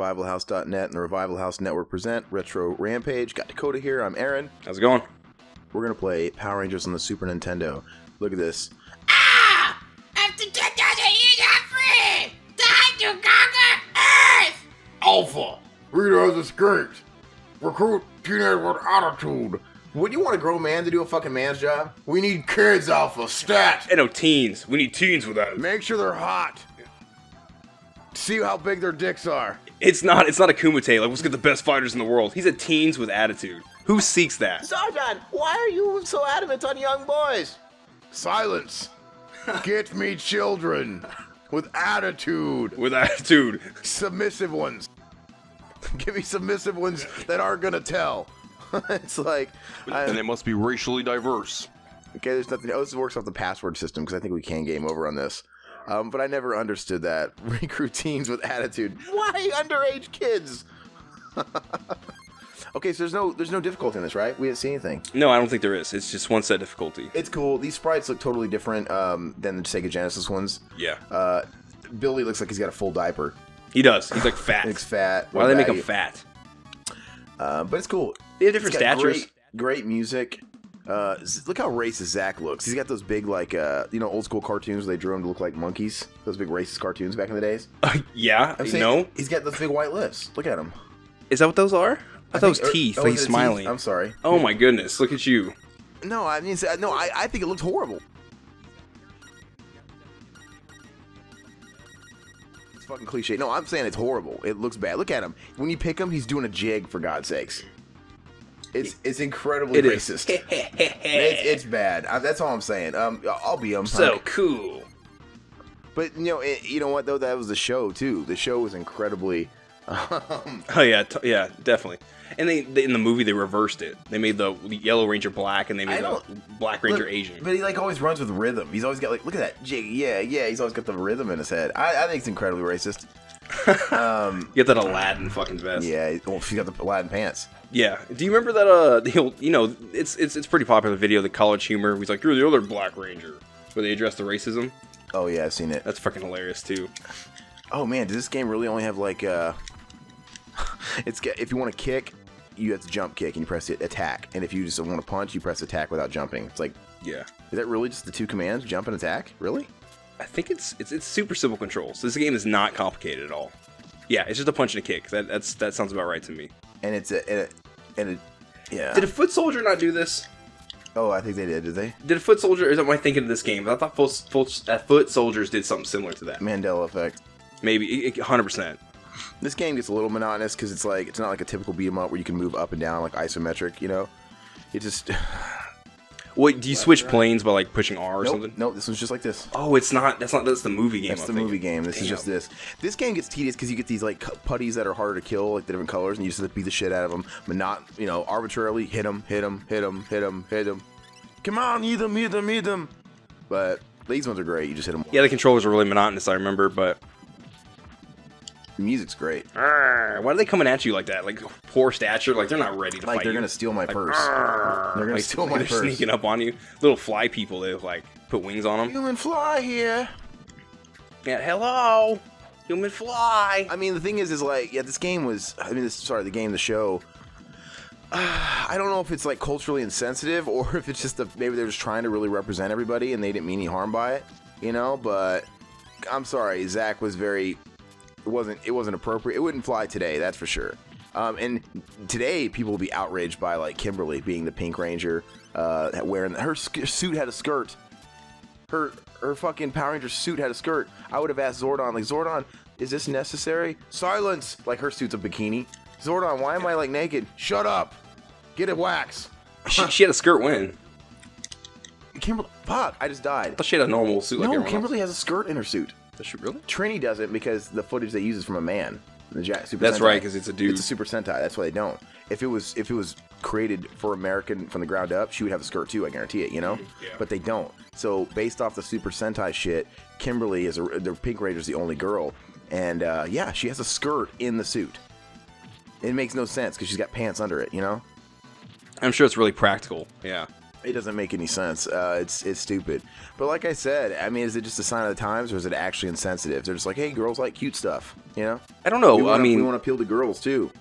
RevivalHouse.net and the Revival House Network present Retro Rampage. Got Dakota here. I'm Aaron. How's it going? We're going to play Power Rangers on the Super Nintendo. Look at this. Ah! After 10,000 years, I'm free! Time to conquer Earth! Alpha, Rita has escaped. Recruit teenage with attitude. Would you want a grown man to do a fucking man's job? We need kids, Alpha. Stat. Hey, no, teens. We need teens with that. Make sure they're hot. See how big their dicks are. It's not a Kumite. Like, let's get the best fighters in the world. He's a teens with attitude. Who seeks that? Zordon, why are you so adamant on young boys? Silence. Get me children with attitude. With attitude. Submissive ones. Give me submissive ones that aren't gonna tell. It's like... And they must be racially diverse. Okay, there's nothing... Oh, this works off the password system, because I think we can game over on this. But I never understood that. Recruit teens with attitude. Why underage kids? Okay, so there's no difficulty in this, right? We didn't see anything. No, I don't think there is. It's just one set difficulty. It's cool. These sprites look totally different than the Sega Genesis ones. Yeah. Billy looks like he's got a full diaper. He does. He's like fat. He's fat. Why do they make him fat? But it's cool. They have different It's got statures. Great music. Look how racist Zack looks. He's got those big, like, old school cartoons where they drew him to look like monkeys. Those big racist cartoons back in the days. Yeah. No. He's got those big white lips. Look at him. Is that what those are? I thought it was teeth. Like he's is it smiling. teeth? I'm sorry. Oh my goodness! Look at you. No, I mean, no, I think it looks horrible. It's fucking cliche. No, I'm saying it's horrible. It looks bad. Look at him. When you pick him, he's doing a jig, for God's sakes. It's incredibly racist. it's bad. That's all I'm saying. I'll be him. So cool. But you know what though? That was the show too. The show was incredibly. Oh yeah, yeah, definitely. And they in the movie they reversed it. They made the Yellow Ranger black, and they made the Black Ranger Asian. But he like always runs with rhythm. He's always got like, look at that jig. Yeah. He's always got the rhythm in his head. I think it's incredibly racist. You get that Aladdin fucking vest. Yeah, he's got the Aladdin pants. Yeah. Do you remember that? It's pretty popular video, the College Humor. He's like, you're the other Black Ranger, where they address the racism. Oh yeah, I've seen it. That's fucking hilarious too. Oh man, does this game really only have like if you want to kick, you have to jump kick and you press it attack, and if you just want to punch, you press attack without jumping. It's like, yeah, is that really just the two commands, jump and attack? Really? I think it's super simple controls. This game is not complicated at all. Yeah, it's just a punch and a kick. That sounds about right to me. And yeah. Did a foot soldier not do this? Oh, I think they did. Did they? Did a foot soldier? Am I thinking of this game? I thought foot soldiers did something similar to that. Mandela effect. Maybe 100%. This game gets a little monotonous because it's not like a typical beat 'em up where you can move up and down like isometric. It just. Wait, do you switch planes by like pushing R or something? Nope, this one's just like this. Oh, it's not. That's the movie game. That's the movie game. This is just this. This game gets tedious because you get these like putties that are harder to kill, like the different colors, and you just have to beat the shit out of them, but not arbitrarily hit them. Come on, eat them. But these ones are great. You just hit them. Yeah, the controllers are really monotonous. I remember, but the music's great. Why are they coming at you like that? Like poor stature? Like they're not ready to fight you. Like they're gonna steal my purse. They're gonna steal my purse. They're sneaking up on you. Little fly people. They like put wings on them. Human fly here. Yeah, hello, human fly. I mean, the thing is like, yeah, this game was. The show. I don't know if it's like culturally insensitive or if it's just maybe they're just trying to really represent everybody and they didn't mean any harm by it, But I'm sorry, Zack was very. It wasn't appropriate. It wouldn't fly today, that's for sure. And today, people will be outraged by like Kimberly being the Pink Ranger, wearing her suit had a skirt. Her fucking Power Ranger suit had a skirt. I would have asked Zordon, like, Zordon, is this necessary? Silence! Like her suit's a bikini. Zordon, why am I like naked? Shut up! Get it wax. She had a skirt when? Kimberly, fuck! I just died. I thought she had a normal suit. No, like everyone Kimberly else. has a skirt in her suit. Does she really? Trini doesn't because the footage they use is from a man. The Super That's Sentai. right, because it's a dude. It's a Super Sentai. That's why they don't. If it was created for American from the ground up, she would have a skirt too. I guarantee it. Yeah. But they don't. So based off the Super Sentai shit, Kimberly the Pink Ranger's the only girl, and yeah, she has a skirt in the suit. It makes no sense because she's got pants under it. I'm sure it's really practical. Yeah. It doesn't make any sense. It's stupid. But like I said, I mean, is it just a sign of the times, or is it actually insensitive? They're just like, hey, girls like cute stuff, you know? I don't know. We I mean, we want to appeal to girls too.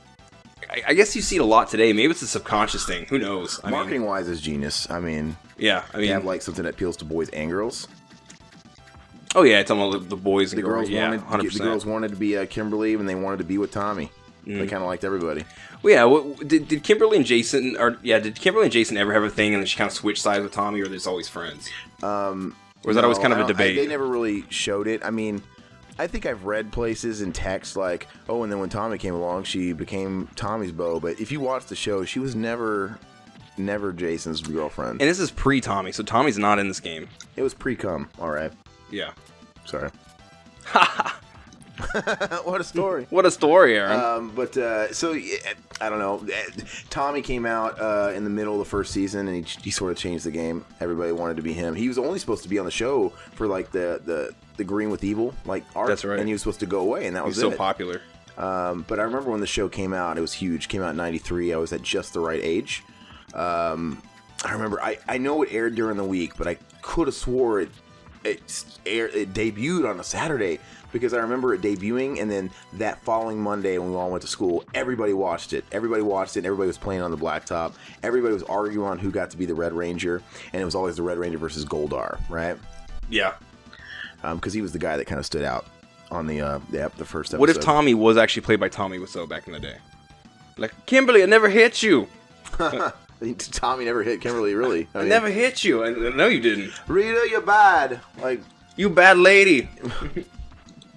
I guess you see it a lot today. Maybe it's a subconscious thing. Who knows? Marketing wise is genius. I mean, yeah. I mean, you have like something that appeals to boys and girls. Oh yeah, it's almost the boys and girls. Yeah, wanted, 100%. The girls wanted to be Kimberly, and they wanted to be with Tommy. They kind of liked everybody. Well, yeah. Did Kimberly and Jason, did Kimberly and Jason ever have a thing, and then she kind of switched sides with Tommy, or they're just always friends? Or was that always kind of a debate? They never really showed it. I mean, I think I've read places in text like, oh, and then when Tommy came along, she became Tommy's beau. But if you watch the show, she was never Jason's girlfriend. And this is pre-Tommy, so Tommy's not in this game. It was pre-cum. All right. Yeah. Sorry. What a story. What a story, Aaron. So, I don't know. Tommy came out in the middle of the first season, and he sort of changed the game. Everybody wanted to be him. He was only supposed to be on the show for, like, the Green with Evil, like, arc. That's right. And he was supposed to go away, and that was it. He's so popular. But I remember when the show came out, it was huge. Came out in 93. I was at just the right age. I remember, I know it aired during the week, but I could have swore it debuted on a Saturday, because I remember it debuting, and then that following Monday when we all went to school, everybody watched it. Everybody watched it, and everybody was playing on the blacktop. Everybody was arguing on who got to be the Red Ranger, and it was always the Red Ranger versus Goldar, right? Yeah. Because he was the guy that kind of stood out on the first episode. What if Tommy was actually played by Tommy Wiseau back in the day? Like, Kimberly, I never hit you. Tommy never hit Kimberly, really. I never hit you. I know you didn't. Rita, you're bad. Like, you bad lady.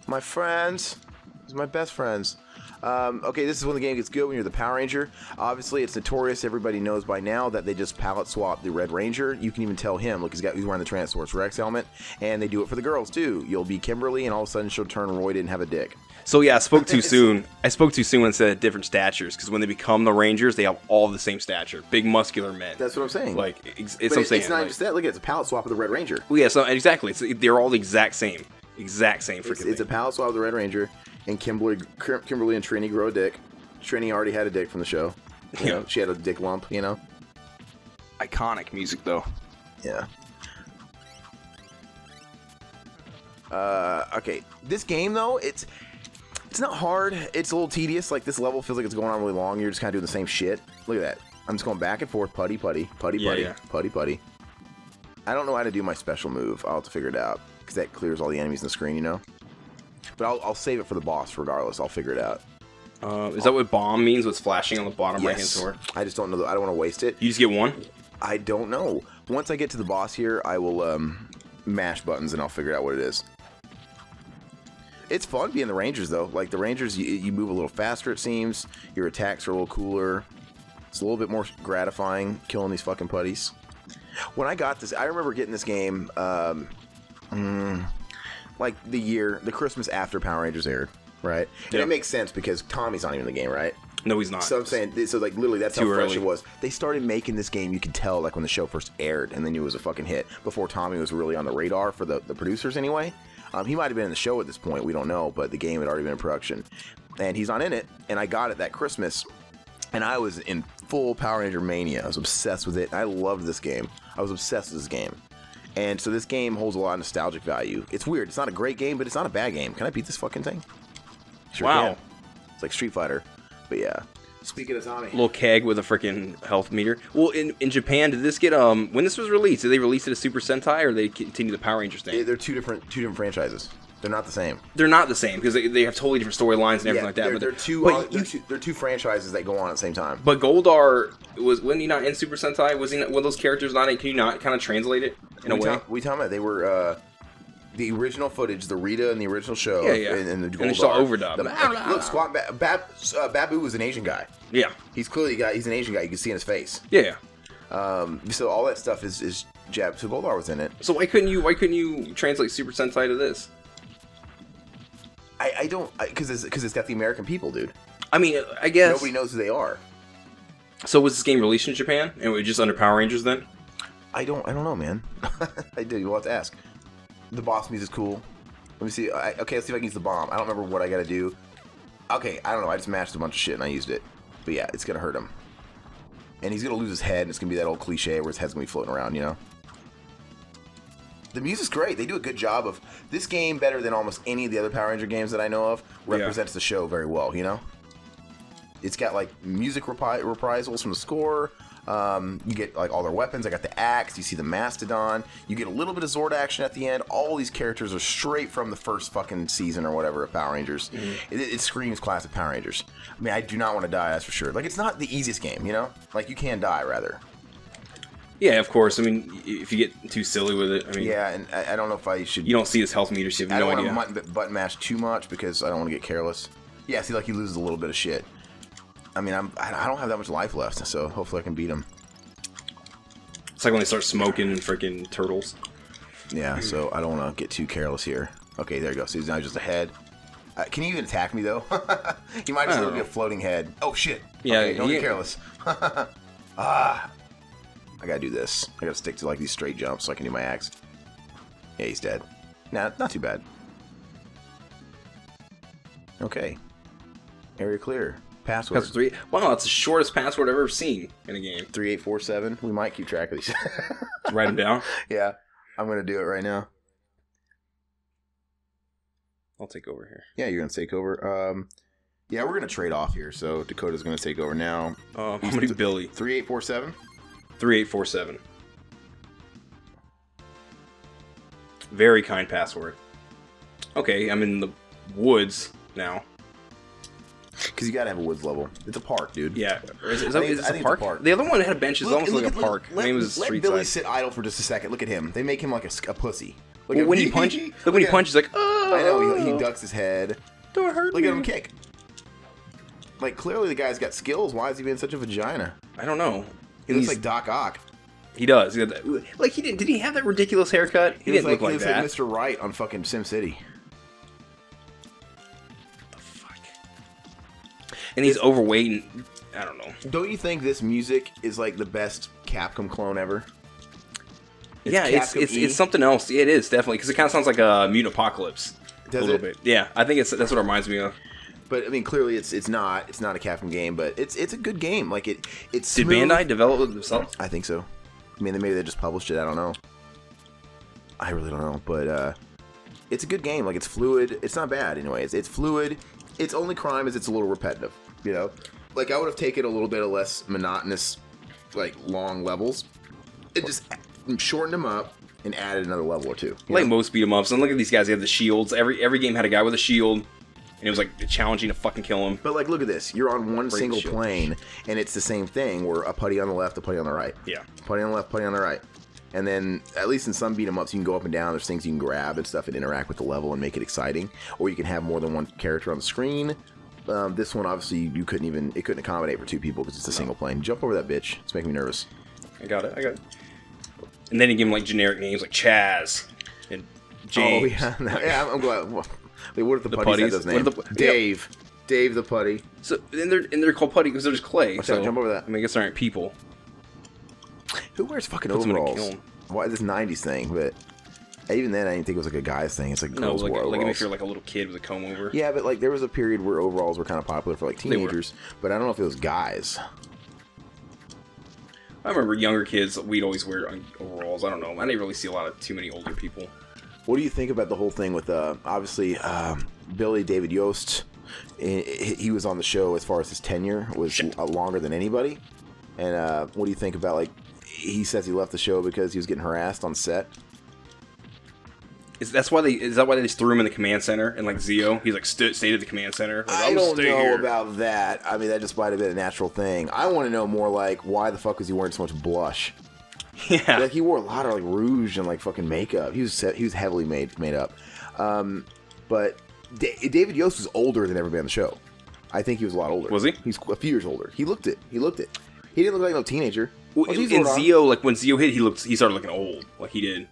My friends. These are my best friends. Okay, this is when the game gets good, when you're the Power Ranger. Obviously, it's notorious. Everybody knows by now that they just palette swap the Red Ranger. You can even tell him. Look, he's wearing the Transforce Rex helmet. And they do it for the girls, too. You'll be Kimberly, and all of a sudden she'll turn roided and have a dick. So, yeah, I spoke too soon. I spoke too soon when it said different statures, because when they become the Rangers, they have all the same stature. Big, muscular men. That's what I'm saying. Like, it's not like, just that. Look, it's a palette swap of the Red Ranger. Well, yeah, so, exactly. They're all the exact same. Exact same freaking thing. It's a palette swap of the Red Ranger, and Kimberly and Trini grow a dick. Trini already had a dick from the show. You know, she had a dick lump, you know? Iconic music, though. Yeah. Okay. This game, though, it's not hard. It's a little tedious. Like, this level feels like it's going on really long. You're just kind of doing the same shit. Look at that. I'm just going back and forth. Putty, putty. Putty, putty. Yeah. Putty, putty. I don't know how to do my special move. I'll have to figure it out, because that clears all the enemies in the screen, you know? But I'll save it for the boss regardless. I'll figure it out. Is that what bomb means? What's flashing on the bottom right-hand sword? I just don't know. I don't want to waste it. You just get one? I don't know. Once I get to the boss here, I will mash buttons and I'll figure out what it is. It's fun being the Rangers, though. Like, the Rangers, you move a little faster, it seems. Your attacks are a little cooler. It's a little bit more gratifying killing these fucking putties. When I got this, I remember getting this game like the Christmas after Power Rangers aired, right? And it makes sense because Tommy's not even in the game, right? No, he's not. So I'm saying, so like literally that's Too how fresh early. it was. They started making this game, you could tell, like when the show first aired, and they knew it was a fucking hit before Tommy was really on the radar for the producers anyway. He might have been in the show at this point, we don't know, but the game had already been in production. And he's not in it, and I got it that Christmas, and I was in full Power Ranger mania. I was obsessed with it. I loved this game. I was obsessed with this game. And so this game holds a lot of nostalgic value. It's weird. It's not a great game, but it's not a bad game. Can I beat this fucking thing? Sure Wow. can. It's like Street Fighter. But yeah. Speaking of Tommy. Little keg with a freaking health meter. Well, in Japan, did this get when this was released? Did they release it as Super Sentai, or did they continue the Power Rangers thing? They're two different franchises. They're not the same. They're not the same because they have totally different storylines and everything like that. They're two franchises that go on at the same time. But Goldar wasn't he not in Super Sentai? Was he not, one of those characters not in? Can you not kind of translate it in a way? We talking about they were the original footage, the Rita in the original show. Yeah. And the Goldar. And it's all overdub. Look, Babu was an Asian guy. Yeah. He's an Asian guy. You can see in his face. Yeah. So all that stuff is Jap. So Goldar was in it. So why couldn't you translate Super Sentai to this? I don't, because it's got the American people, dude. I mean, I guess nobody knows who they are. So was this game released in Japan and it was just under Power Rangers then? I don't know, man. I do. You'll have to ask. The boss music's cool. Let me see. Okay, let's see if I can use the bomb. I don't remember what I gotta do. Okay, I don't know. I just mashed a bunch of shit and I used it. But yeah, it's gonna hurt him. And he's gonna lose his head, and it's gonna be that old cliche where his head's gonna be floating around, you know? The music's great. They do a good job of... This game, better than almost any of the other Power Ranger games that I know of, represents the show very well, you know? It's got, like, music reprisals from the score. You get, like, all their weapons. I got the axe. You see the Mastodon. You get a little bit of Zord action at the end. All these characters are straight from the first fucking season or whatever of Power Rangers. It screams classic Power Rangers. I mean, I do not want to die, that's for sure. Like, it's not the easiest game, you know? Like, you can die, rather. Yeah, of course. I mean, if you get too silly with it, I mean... Yeah, and I don't know if I should... You don't see his health meter, so you have no idea. I don't want to button mash too much because I don't want to get careless. Yeah, see, like, he loses a little bit of shit. I mean, I don't have that much life left, so hopefully I can beat him. It's like when they start smoking freaking turtles. Yeah, so I don't want to get too careless here. Okay, there you go. So he's now just ahead. Can he even attack me, though? He might just be a floating head. Oh, shit. Yeah, okay, don't get careless. I gotta do this. I gotta stick to, like, these straight jumps so I can do my axe. Yeah, he's dead. Nah, not too bad. Okay. Area clear. Password. Password 3. Wow, that's the shortest password I've ever seen in a game. 3847. We might keep track of these. Write them down? Yeah. I'm gonna do it right now. I'll take over here. Yeah, you're gonna take over. Yeah, we're gonna trade off here. So Dakota's gonna take over now. I'm gonna do Billy. 3847. 3847. Very kind password. Okay, I'm in the woods now. Because you gotta have a woods level. It's a park, dude. Yeah. Is it I a think park? it's a park. The other one had a bench. It's almost like a park. Let Street Billy Side. sit idle for just a second. Look at him. They make him like a pussy. Look Well, at when him. he punches, when he punches, like, oh! I know, he ducks his head. Don't hurt Look me. at him kick. Like, clearly the guy's got skills. Why is he being such a vagina? I don't know. He looks like Doc Ock. He does. He like he did. Did he have that ridiculous haircut? He didn't look like that. He looks like Mr. Right on fucking SimCity. And he's overweight and I don't know. Don't you think this music is like the best Capcom clone ever? It's something else. Yeah, it is definitely because it kind of sounds like a Mutant Apocalypse. Does a little bit. Yeah, I think that's what it reminds me of. But I mean, clearly it's not a Capcom game, but it's a good game. Like it's. Did Bandai develop it themselves? I think so. I mean, maybe they just published it. I don't know. I really don't know, but it's a good game. Like it's fluid. It's not bad anyway. It's fluid. Its only crime is it's a little repetitive. You know, like I would have taken a little bit of less monotonous, like long levels. It just shortened them up and added another level or two. Like most beat 'em ups, and look at these guys. They have the shields. Every game had a guy with a shield, and it was like challenging to fucking kill him. But like, look at this. You're on one Break single shield. plane, and it's the same thing. Where a putty on the left, a putty on the right. Yeah. Putty on the left, putty on the right. And then, at least in some beat 'em ups, you can go up and down. There's things you can grab and stuff and interact with the level and make it exciting. Or you can have more than one character on the screen. This one, obviously, it couldn't accommodate for two people because it's a single plane. Jump over that bitch. It's making me nervous. I got it. And then you give him like generic names like Chaz and James. Oh, yeah. Yeah, I'm glad. Wait, what if the putties had those What names? if Dave. Dave the putty. So and they're called putty because they're just clay. Watch so out, jump over that. I mean, I guess they aren't people. Who wears fucking Put someone to overalls? kill 'em. Why this 90s thing? But even then, I didn't think it was like a guy's thing. It's like No, girls like wore if overalls. you're like a little kid with a comb over. Yeah, but like there was a period where overalls were kind of popular for like They were. teenagers. But I don't know if it was guys. I remember younger kids. We'd always wear overalls. I don't know. I didn't really see a lot of too many older people. What do you think about the whole thing with obviously Billy David Yost? He was on the show as far as his tenure was longer than anybody. And what do you think about like he says he left the show because he was getting harassed on set? Is that why they just threw him in the command center and like Zeo? He's like stayed at the command center. Like, I don't know here. about that. I mean, that just might have been a natural thing. I want to know more like why the fuck was he wearing so much blush? Yeah, Like he wore a lot of like rouge and like fucking makeup. He was heavily made up. But David Yost was older than everybody on the show. I think he was a lot older. Was he? He's a few years older. He looked it. He didn't look like no teenager. Well, in Zeo, like when Zeo hit, he started looking old, like he did.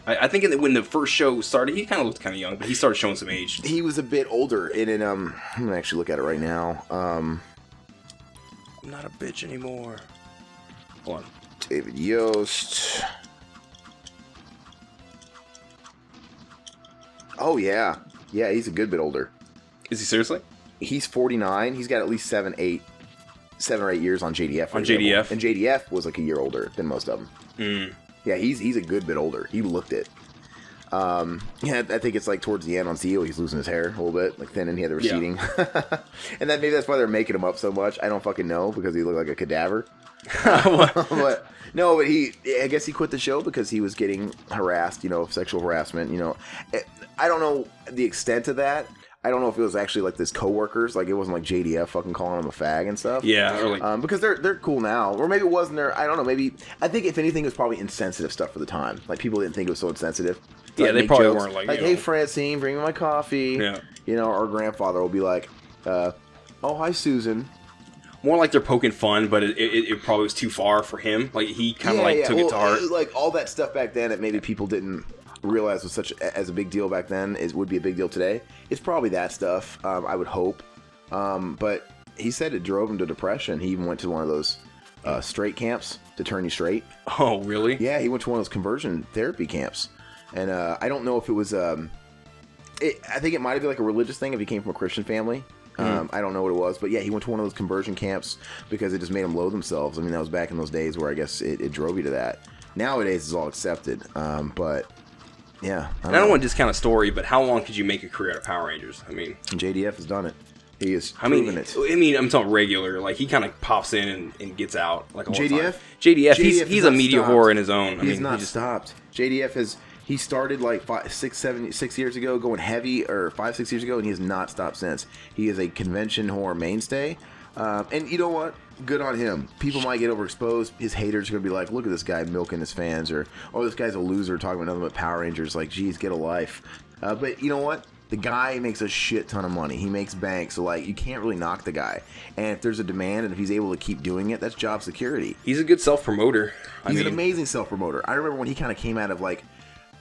I think when the first show started, he kind of looked kind of young, but he started showing some age. He was a bit older. And in I'm gonna actually look at it right now. I'm not a bitch anymore. Hold on. David Yost. Oh yeah, he's a good bit older. Is he seriously? He's 49. He's got at least 7, 8. 7 or 8 years on JDF. On JDF, and JDF was like a year older than most of them. Yeah, he's a good bit older. He looked it. Yeah, I think it's like towards the end on Zeo, he's losing his hair a little bit, like thinning. He had the receding, and maybe that's why they're making him up so much. I don't fucking know because he looked like a cadaver. But I guess he quit the show because he was getting harassed, sexual harassment. I don't know the extent of that. I don't know if it was actually like his coworkers, like it wasn't like JDF fucking calling him a fag and stuff. Yeah, or like, because they're cool now, or maybe it wasn't there. I don't know. Maybe I think if anything, it was probably insensitive stuff for the time. Like people didn't think it was so insensitive. Yeah, they probably weren't like, hey Francine, bring me my coffee. Yeah, our grandfather will be like, oh hi Susan. More like they're poking fun, but it probably was too far for him. Like he kind of took it to heart. Like all that stuff back then that maybe people didn't realize was as a big deal back then would be a big deal today. It's probably that stuff. I would hope. But he said it drove him to depression. He even went to one of those straight camps to turn you straight. Oh, really? Yeah, he went to one of those conversion therapy camps, and I don't know if it was. I think it might have been like a religious thing if he came from a Christian family. I don't know what it was, but yeah, he went to one of those conversion camps because it just made them loathe themselves. I mean, that was back in those days where I guess it drove you to that. Nowadays, it's all accepted, but yeah. I don't want to discount a story, but how long could you make a career out of Power Rangers? I mean, JDF has done it. He has proven it. I mean, I'm talking regular. Like he kind of pops in and gets out. Like all JDF. JDF. He's a media whore in his own. He's not stopped. JDF has. He started like 6 years ago, going heavy, or 5-6 years ago, and he has not stopped since. He is a convention horror mainstay, and you know what? Good on him. People might get overexposed. His haters are gonna be like, "Look at this guy milking his fans," or "Oh, this guy's a loser talking about nothing but Power Rangers." Like, geez, get a life. But you know what? The guy makes a shit ton of money. He makes bank, so like you can't really knock the guy. And if there's a demand and if he's able to keep doing it, that's job security. He's a good self-promoter. He's an amazing self-promoter. I remember when he kind of came out of like.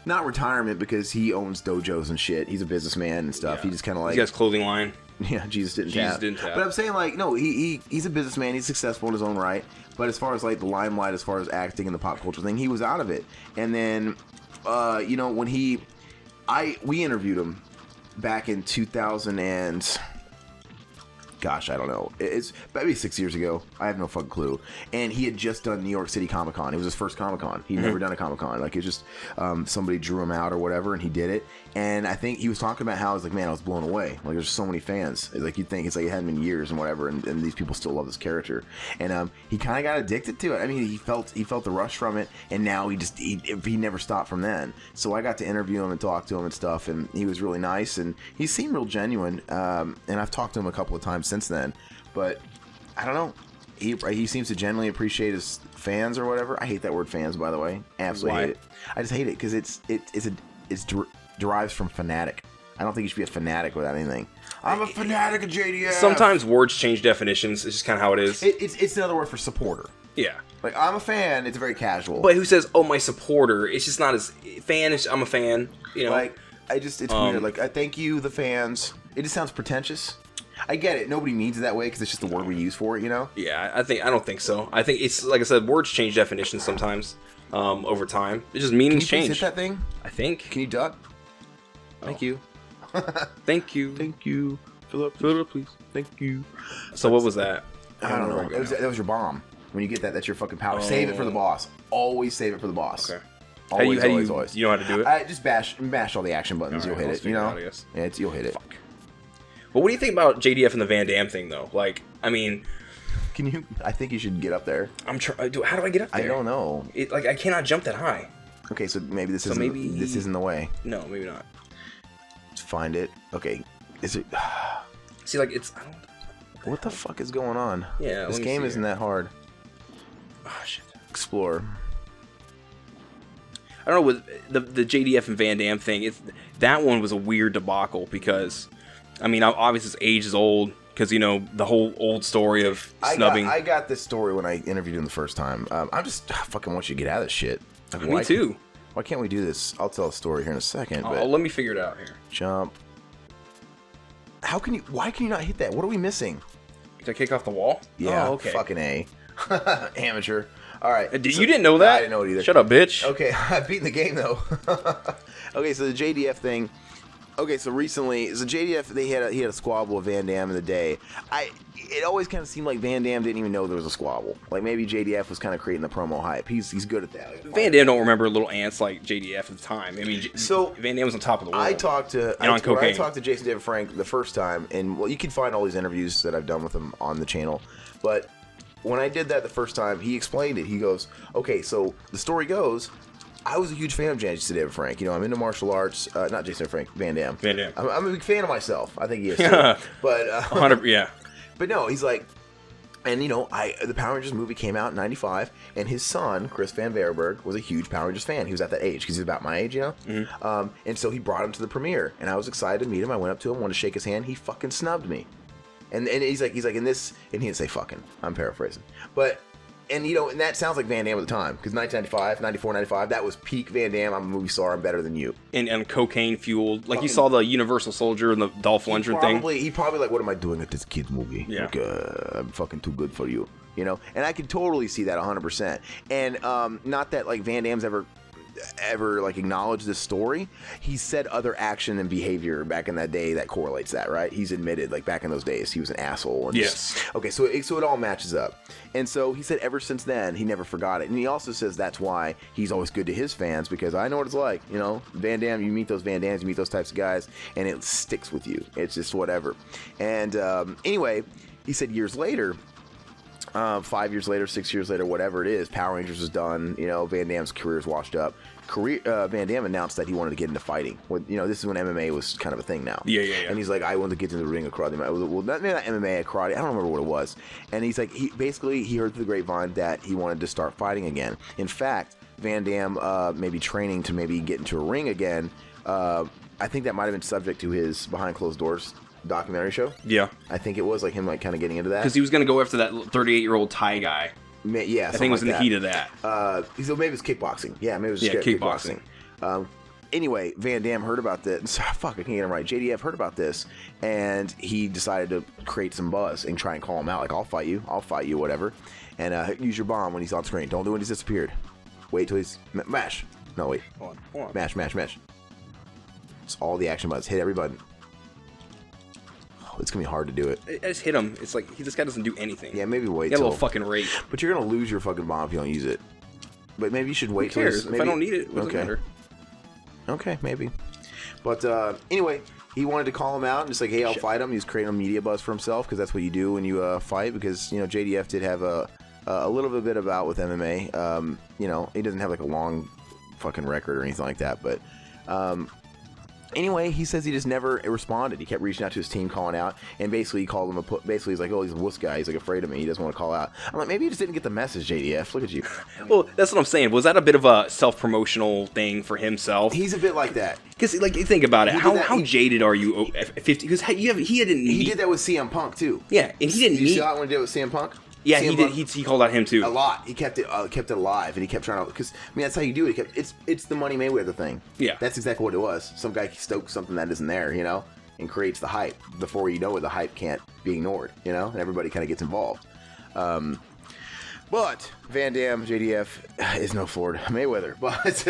Not retirement because he owns dojos and shit. He's a businessman and stuff. Yeah. He just kind of like... He has clothing line. Yeah, Jesus didn't tap. But I'm saying like, no, he's a businessman. He's successful in his own right. But as far as like the limelight, as far as acting and the pop culture thing, he was out of it. And then, when we interviewed him back in 2000 and... Gosh, I don't know. It's maybe 6 years ago. I have no fucking clue. And he had just done New York City Comic Con. It was his first Comic Con. He'd never done a Comic Con. Like, it's just somebody drew him out or whatever, and he did it. And I think he was talking about how, I was like, man, I was blown away. Like, there's so many fans. It's like, you'd think it's like it hadn't been years and whatever, and these people still love this character. And he kind of got addicted to it. I mean, he felt the rush from it, and now he never stopped from then. So I got to interview him and talk to him and stuff, and he was really nice, and he seemed real genuine. And I've talked to him a couple of times since then, but I don't know. He seems to genuinely appreciate his fans or whatever. I hate that word fans, by the way. Absolutely hate it. I just hate it because it derives from fanatic. I don't think you should be a fanatic without anything. I'm a fanatic of JDF. Sometimes words change definitions. It's just kind of how it is. It's another word for supporter. Yeah. Like, I'm a fan, it's very casual. But who says, oh, my supporter? It's just not as fan. I'm a fan. You know. Like, it's weird. Like, I thank you, the fans. It just sounds pretentious. I get it. Nobody means it that way because it's just the word we use for it, you know? Yeah, I don't think so. I think it's, like I said, words change definitions sometimes over time. It's just meanings change. Can you please hit that thing? I think. Can you duck? Thank you. Thank you. Thank you. Fill up, please. Thank you. So what was that? I don't know. That was your bomb. When you get that, that's your fucking power. Save it for the boss. Always save it for the boss. Okay. Always. You know how to do it? Just mash all the action buttons. You'll hit it. You know? Yeah, you'll hit it. Fuck. But what do you think about JDF and the Van Damme thing, though? Like, I mean... I think you should get up there. How do I get up there? I don't know. I cannot jump that high. Okay, so maybe this isn't the way. No, maybe not. Let's find it. Okay. Is it... See, like, it's... What the fuck is going on? Yeah, this game isn't that hard. Oh, shit. Explore. I don't know, with the JDF and Van Damme thing, that one was a weird debacle because... I mean, obviously, his age is old because, you know, the whole old story of snubbing. I got this story when I interviewed him the first time. I fucking want you to get out of this shit. Like, me too. Why can't we do this? I'll tell a story here in a second. Let me figure it out here. Jump. Why can you not hit that? What are we missing? Did I kick off the wall? Yeah, okay. Fucking A. Amateur. All right. You didn't know that? I didn't know it either. Shut up, bitch. Okay, I've beaten the game, though. Okay, so the JDF thing... Okay, so recently, so JDF, he had a squabble with Van Damme in the day. It always kind of seemed like Van Damme didn't even know there was a squabble. Like maybe JDF was kind of creating the promo hype. He's good at that. Van Damme don't remember little ants like JDF at the time. I mean, so Van Damme was on top of the world. I talked to Jason David Frank the first time, and well, you can find all these interviews that I've done with him on the channel. But when I did that the first time, he explained it. He goes, "Okay, so the story goes." I was a huge fan of Jason David Frank. You know, I'm into martial arts. Not Jason David Frank, Van Damme. Van Damme. I'm a big fan of myself. I think he is too. But 100, yeah. But no, he's like, and you know, the Power Rangers movie came out in '95, and his son Chris Van Varenberg was a huge Power Rangers fan. He was at that age because he's about my age, you know. Mm-hmm. And so he brought him to the premiere, and I was excited to meet him. I went up to him, wanted to shake his hand. He fucking snubbed me, and he's like in this, and he didn't say fucking. I'm paraphrasing, but. And, you know, and that sounds like Van Damme at the time. Because 1995, 94, 95, that was peak Van Damme. I'm a movie star. I'm better than you. And cocaine fueled. Like, you saw the Universal Soldier and the Dolph Lundgren thing. He probably like, what am I doing at this kid's movie? Yeah. Like, I'm fucking too good for you. You know? And I can totally see that 100%. And not that, like, Van Damme's ever like acknowledged this story. He said other action and behavior back in that day that correlates that, right? He's admitted, like, back in those days, he was an asshole. And yes. Okay, so it all matches up. And so he said ever since then, he never forgot it. And he also says that's why he's always good to his fans, because I know what it's like, you know? Van Damme, you meet those Van Dammes, you meet those types of guys, and it sticks with you. It's just whatever. And anyway, he said years later, 5 years later, 6 years later, whatever it is, Power Rangers was done. You know, Van Damme's career is washed up. Van Damme announced that he wanted to get into fighting. You know, this is when MMA was kind of a thing now. Yeah. And he's like, I want to get into the ring of karate. Well, not MMA, karate. I don't remember what it was. And he's like, he heard through the grapevine that he wanted to start fighting again. In fact, Van Damme maybe training to maybe get into a ring again. I think that might have been subject to his behind closed doors documentary show. Yeah. I think it was like him like kind of getting into that. Because he was going to go after that 38-year-old Thai guy. Yeah, I think it was in the heat of that. So maybe it was kickboxing. Yeah, maybe it was kickboxing. Anyway, Van Damme heard about this. Fuck, I can't get him right. JDF heard about this, and he decided to create some buzz and try and call him out. Like, I'll fight you, whatever. And use your bomb when he's on screen. Don't do it when he's disappeared. Wait till he's... Mash. No, wait. Hold on. Mash. It's all the action buttons. Hit every button. It's gonna be hard to do it. I just hit him. It's like this guy doesn't do anything. Yeah, maybe wait. He got a little fucking rage. But you're gonna lose your fucking bomb if you don't use it. But maybe you should wait. Who cares? If I don't need it, it doesn't matter. Okay, maybe. But anyway, he wanted to call him out and just like, hey, I'll fight him. He was creating a media buzz for himself because that's what you do when you fight. Because you know JDF did have a little bit about with MMA. You know, he doesn't have like a long fucking record or anything like that, but. Anyway, he says he just never responded. He kept reaching out to his team, calling out, and basically he called him basically he's like, oh, he's a wuss guy. He's like afraid of me. He doesn't want to call out. I'm like, maybe he just didn't get the message, JDF. Look at you. Well, that's what I'm saying. Was that a bit of a self-promotional thing for himself? He's a bit like that. Because, like, think about it. How jaded are you at 50? Because he did that with CM Punk too. Yeah, and he didn't. You see that when he did it with CM Punk? Yeah, he did. He called out him too a lot. He kept it alive, and he kept trying to. Because I mean, that's how you do it. It's the Money Mayweather thing. Yeah, that's exactly what it was. Some guy stokes something that isn't there, you know, and creates the hype. Before you know it, the hype can't be ignored, you know, and everybody kind of gets involved. But Van Damme, JDF is no Floyd Mayweather. But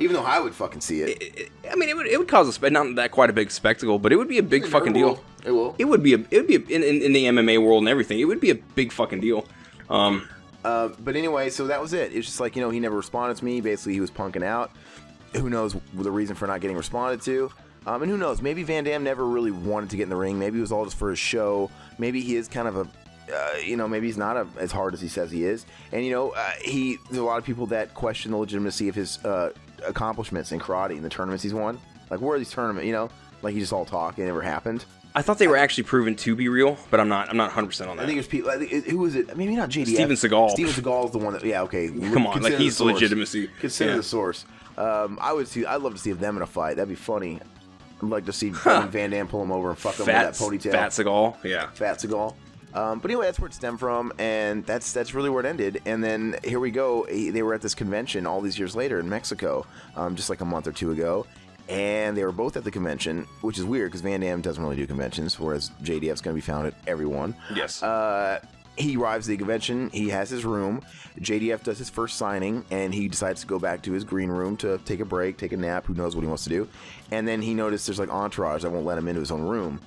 even though I would fucking see it, I mean, it would cause not that quite a big spectacle, but it would be a big fucking deal. It will. It would be in the MMA world and everything. It would be a big fucking deal. But anyway, so that was it. It's just like, you know, he never responded to me. Basically, he was punking out. Who knows the reason for not getting responded to? And who knows?Maybe Van Damme never really wanted to get in the ring. Maybe it was all just for his show. Maybe he is kind of a you know, maybe he's not as hard as he says he is. And, you know, there's a lot of people that question the legitimacy of his accomplishments in karate and the tournaments he's won. Like, where are these tournaments, you know? Like, he just all talk, it never happened. I thought they were actually proven to be real, but I'm not 100% on that. I think there's people, who was it? Maybe not JDF. Steven Seagal. Steven Seagal is the one that, yeah, okay. Come on, like, he's the legitimacy. Consider the source. I'd love to see them in a fight. That'd be funny. I'd like to see Van Damme pull him over and fuck him with that ponytail. Fat Seagal, yeah. Fat Seagal. But anyway, that's where it stemmed from, and that's really where it ended. And then here we go. They were at this convention all these years later in Mexico, just like a month or two ago. And they were both at the convention, which is weird because Van Damme doesn't really do conventions, whereas JDF's going to be found at every one. Yes. he arrives at the convention. He has his room. JDF does his first signing, and he decides to go back to his green room to take a break, take a nap. Who knows what he wants to do? And then he noticed there's like entourage that won't let him into his own room.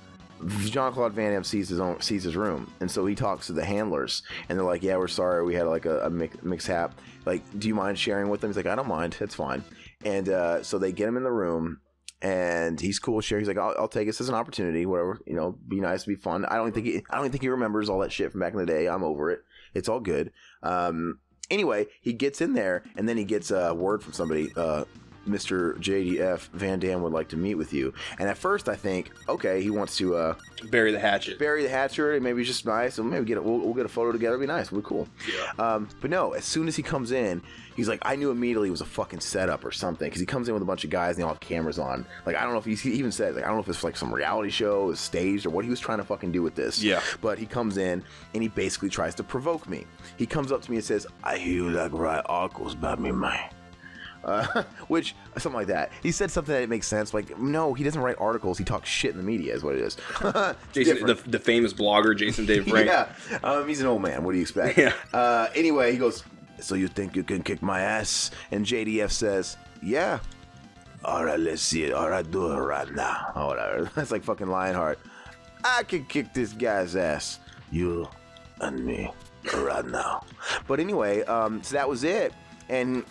Jean-Claude Van Damme sees his room, and so he talks to the handlers, and they're like, "Yeah, we're sorry, we had like a mishap. Like, do you mind sharing with them?" He's like, "I don't mind, it's fine." And so they get him in the room. And he's cool with sharing. He's like, I'll take this as an opportunity, whatever, you know, be nice, be fun. I don't think he remembers all that shit from back in the day. I'm over it. It's all good. Anyway, he gets in there, and then he gets a word from somebody. Mr. JDF Van Damme would like to meet with you. And at first, I think, okay, he wants to bury the hatchet. Maybe it's just nice. So maybe we'll get a photo together. It'll be nice. We'll be cool. Yeah. But no, as soon as he comes in, he's like, I knew immediately it was a fucking setup or something, because he comes in with a bunch of guys and they all have cameras on. Like, I don't know if he even said, like, I don't know if it's like some reality show, is staged, or what he was trying to fucking do with this. Yeah. But he comes in and he basically tries to provoke me. He comes up to me and says, I hear you like right uncles about me, man. Which, something like that. He said something that makes sense. Like, no, he doesn't write articles. He talks shit in the media, is what it is. Jason, the famous blogger, Jason Dave Frank. Yeah, he's an old man. What do you expect? Yeah. Anyway, he goes, so you think you can kick my ass? And JDF says, yeah. All right, let's see it. All right, do it right now. Oh, whatever. That's like fucking Lionheart. I can kick this guy's ass. You and me right now. But anyway, so that was it. And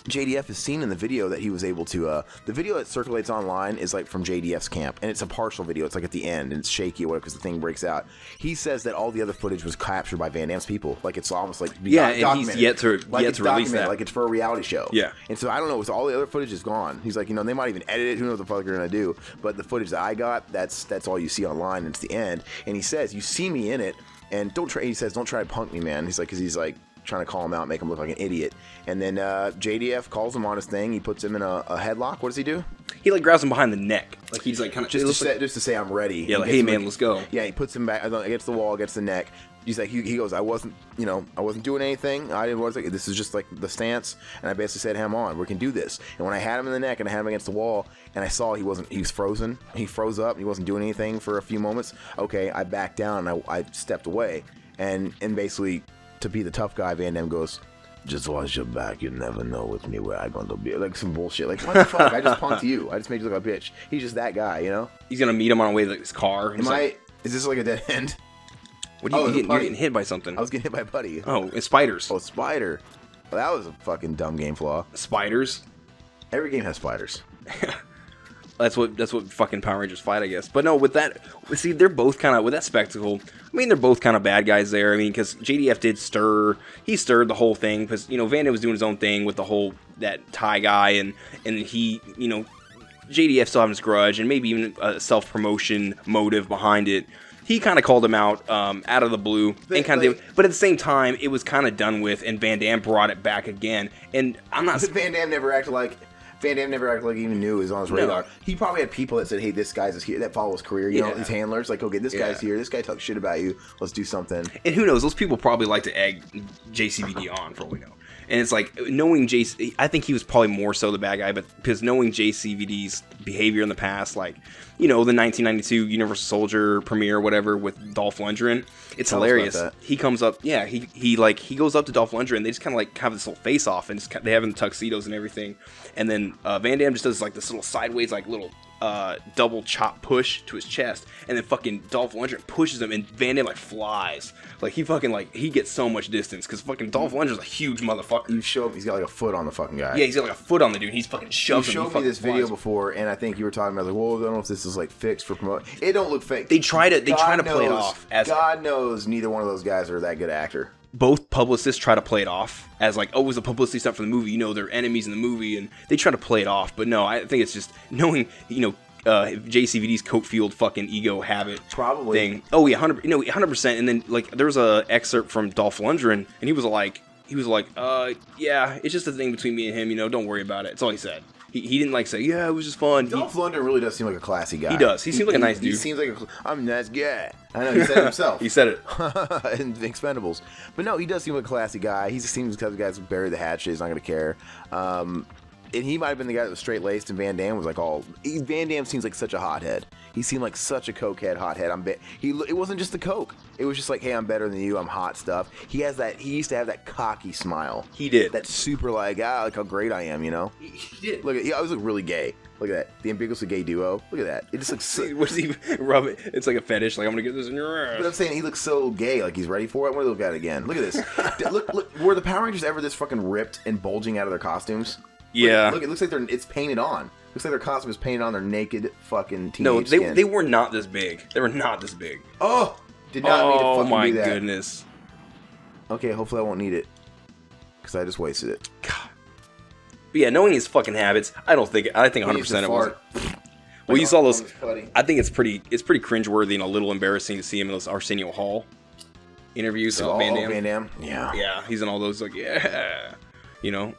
JDF is seen in the video that he was able to, the video that circulates online is like from JDF's camp, and it's a partial video. It's like at the end, and it's shaky or whatever because the thing breaks out. He says that all the other footage was captured by Van Damme's people. Like, it's almost like and he's yet to release that. Like, it's for a reality show. Yeah. And so I don't know, with all the other footage is gone. He's like, you know, they might even edit it. Who knows what the fuck they're gonna do? But the footage that I got, that's all you see online, and it's the end. And he says, you see me in it, and don't try to punk me, man. He's like, because he's like trying to call him out, make him look like an idiot. And then JDF calls him on his thing. He puts him in a headlock. What does he do? He like grabs him behind the neck. Like, he's like kind of just to say I'm ready. Yeah, like, hey man, let's go. Yeah, he puts him back against the wall, against the neck. He's like, he goes, I wasn't doing anything. This is just like the stance. And I basically said, "Ham on, we can do this." And when I had him in the neck and I had him against the wall, and I saw he was frozen. He froze up. And he wasn't doing anything for a few moments. Okay, I backed down and I stepped away. And basically, to be the tough guy, Van Damme goes, "Just watch your back. You never know with me where I'm going to be." Like some bullshit. Like, what the fuck? I just punked you. I just made you look like a bitch. He's just that guy, you know? He's going to meet him on the way to his car. Is this like a dead end? What are you you're getting hit by something. I was getting hit by a buddy. Oh, it's spiders. Oh, spider. Well, that was a fucking dumb game flaw. Spiders? Every game has spiders. That's what fucking Power Rangers fight, I guess. But no, with that, see, they're both kind of, with that spectacle, I mean, they're both kind of bad guys there. I mean, because JDF he stirred the whole thing, because, you know, Van Damme was doing his own thing with the whole, that Thai guy, and he, you know, JDF still having his grudge, and maybe even a self-promotion motive behind it. He kind of called him out of the blue, and kind of but at the same time, it was kind of done with, and Van Damme brought it back again, and I'm not... But Van Damme never acted like he even knew it was on his radar. No. He probably had people that said, "Hey, this guy's here," that follow his career. You know, his handlers, like, "Okay, this guy's here. This guy talks shit about you. Let's do something." And who knows? Those people probably like to egg JCVD on, for all we know. And it's like, knowing JC, I think he was probably more so the bad guy, but because knowing JCVD's behavior in the past, like, you know, the 1992 Universal Soldier premiere, whatever, with Dolph Lundgren, it's hilarious. He comes up, he goes up to Dolph Lundgren, they just kind of like have this little face off, and they have in tuxedos and everything, and then Van Damme just does like this little sideways, like little double chop push to his chest, and then fucking Dolph Lundgren pushes him, and Van Damme like flies. Like, he fucking, like, he gets so much distance, because fucking Dolph Lundgren's a huge motherfucker. You show him, he's got like a foot on the fucking guy. Yeah, he's got like a foot on the dude. He's fucking shoved him. You showed me this video before, and I think you were talking about, like, well, I don't know if this is like fixed for promotion. It don't look fake. They try to play it off as... God knows neither one of those guys are that good actor. Both publicists try to play it off as like, oh, it was a publicity stunt for the movie. You know, they're enemies in the movie, and they try to play it off. But no, I think it's just knowing, you know, JCVD's coke-fueled fucking ego habit probably thing. Oh yeah, 100%. And then like there was a excerpt from Dolph Lundgren, and he was like, yeah, it's just a thing between me and him. You know, don't worry about it. That's all he said. He didn't like say, yeah, it was just fun. Dolph Lundgren really does seem like a classy guy. He does. He seems like a nice dude. He seems like I'm a nice guy. I know, he said it himself. He said it. In Expendables. But no, he does seem like a classy guy. He just seems like the guy who buried the hatchet. He's not going to care. And he might have been the guy that was straight laced, and Van Damme was like all. Van Damme seems like such a hothead. He seemed like such a cokehead, hothead. It wasn't just the coke. It was just like, hey, I'm better than you. I'm hot stuff. He has that. He used to have that cocky smile. He did. That super like like how great I am. You know. He did. Look at. He always looked really gay. Look at that. The ambiguously gay duo. Look at that. It just looks. So, What does he rub it? It's like a fetish. Like I'm gonna get this in your ass. but I'm saying he looks so gay. Like he's ready for it. I want to look at it again. Look at this. look. Were the Power Rangers ever this fucking ripped and bulging out of their costumes? Yeah. Look, it looks like it's painted on. Looks like their costume is painted on their naked fucking teenage No, skin. they were not this big. They were not this big. Oh! Did not mean to Oh fucking my do that. goodness. Okay, hopefully I won't need it. Because I just wasted it. God. But yeah, knowing his fucking habits, I think 100% it was. Well, you saw those. I think it's pretty cringeworthy and a little embarrassing to see him in those Arsenio Hall interviews with Van Damme. Van Damme? Yeah. Yeah, he's in all those like you know.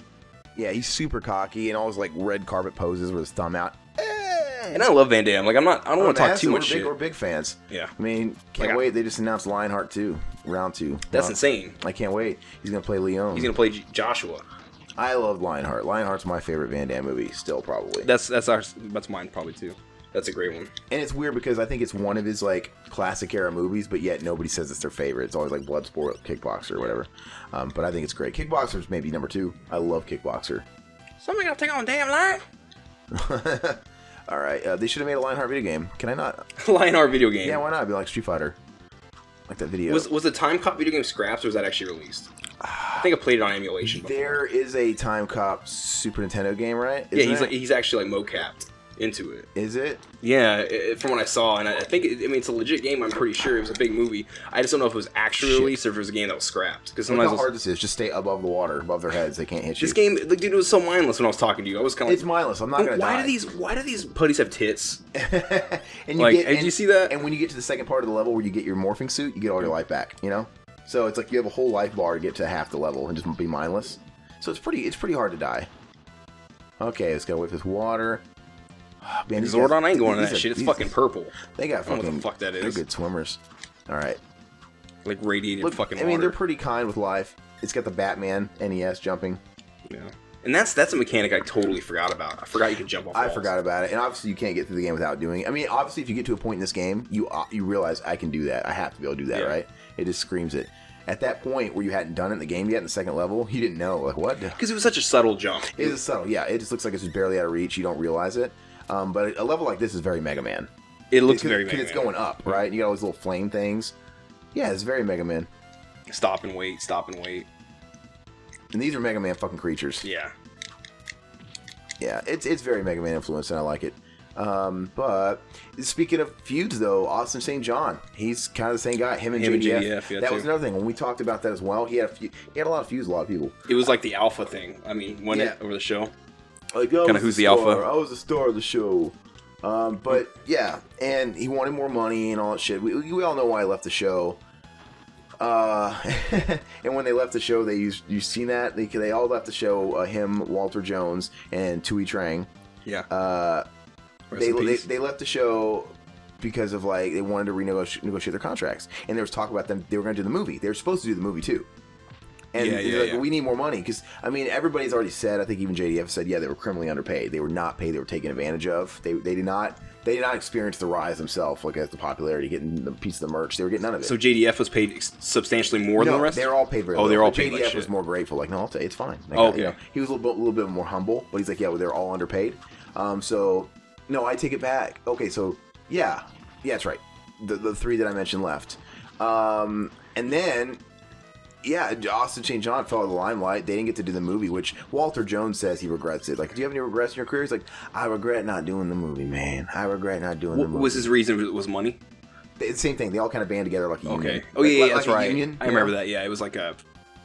Yeah, he's super cocky and all his like red carpet poses with his thumb out. And I love Van Damme. Like I don't want to talk too much shit. We're big fans. Yeah. I mean, can't wait. They just announced Lionheart 2, round 2. That's insane. I can't wait. He's gonna play Leon. He's gonna play Joshua. I love Lionheart. Lionheart's my favorite Van Damme movie, still probably. That's mine probably too. That's a great one. And it's weird because I think it's one of his like classic era movies, but yet nobody says it's their favorite. It's always like Bloodsport, Kickboxer, or whatever. But I think it's great. Kickboxer's maybe number 2. I love Kickboxer. Somebody gotta take on damn line. All right, they should have made a Lionheart video game. Can I not? Lionheart video game. Yeah, why not? It'd be like Street Fighter, like that video. Was the Time Cop video game scrapped or was that actually released? I think I played it on emulation before. There is a Time Cop Super Nintendo game, right? Yeah, he's actually like mocapped into it. Is it? Yeah, from what I saw, and I think it's a legit game. I'm pretty sure it was a big movie. I just don't know if it was actually released or if it was a game that was scrapped. Because look how hard this is. Just stay above the water, above their heads. They can't hit you. This game, dude, it was so mindless when I was talking to you. I was kind of it's mindless. I'm not gonna die. Why do these putties have tits? And did you see that? And when you get to the second part of the level where you get your morphing suit, you get all your life back. You know, so it's like you have a whole life bar to get to half the level and just be mindless. So it's pretty hard to die. Okay, let's go with this water. Man, Zordon, I ain't going to that shit. It's fucking purple. They got fucking. I don't know what the fuck that is. They're good swimmers. All right. Like radiated fucking water. I mean, they're pretty kind with life. It's got the Batman NES jumping. Yeah. And that's a mechanic I totally forgot about. I forgot you could jump off walls. I forgot about it. And obviously you can't get through the game without doing it. I mean, obviously if you get to a point in this game, you realize I can do that. I have to be able to do that, right? It just screams it. At that point where you hadn't done it in the game yet in the second level, you didn't know. Like, what? Because it was such a subtle jump. It is subtle, yeah. It just looks like it's just barely out of reach. You don't realize it. But a level like this is very Mega Man. It looks very Mega Man. Because it's going up, right? You got all these little flame things. Yeah, it's very Mega Man. Stop and wait, stop and wait. And these are Mega Man fucking creatures. Yeah. Yeah, it's very Mega Man influenced, and I like it. But speaking of feuds, though, Austin St. John, he's kind of the same guy. Him and JDF. Yeah, that was another thing. When we talked about that as well, he had a lot of feuds, a lot of people. It was like the alpha thing. I mean, wasn't it over the show? Like, kind of who's the alpha? I was the star of the show. But yeah, and he wanted more money and all that shit. We all know why he left the show. And when they left the show, you seen that they all left the show. Him, Walter Jones, and Tui Trang. Yeah. They left the show because of like they wanted to renegotiate their contracts, and there was talk about them. They were going to do the movie. They were supposed to do the movie too. And we need more money because I mean everybody's already said. I think even JDF said they were criminally underpaid. They were not paid. They were taken advantage of. They did not experience the rise themselves, like as the popularity, getting the piece of the merch. They were getting none of it. So JDF was paid substantially more than the rest. They were all paid very. Oh, they were all paid. JDF was more grateful. Like, no, it's fine. Like, okay. You know, he was a little bit more humble, but he's like, yeah, well, they're all underpaid. So no, I take it back. Okay, so yeah, that's right. The three that I mentioned left, and then. Yeah, Austin St. John fell out of the limelight. They didn't get to do the movie, which Walter Jones says he regrets it. Like, do you have any regrets in your career? He's like, I regret not doing the movie, man. I regret not doing the movie. Was his reason was money? Same thing. They all kind of band together like a union. Okay. Oh, yeah, that's right. Union, I remember that. Yeah, it was like a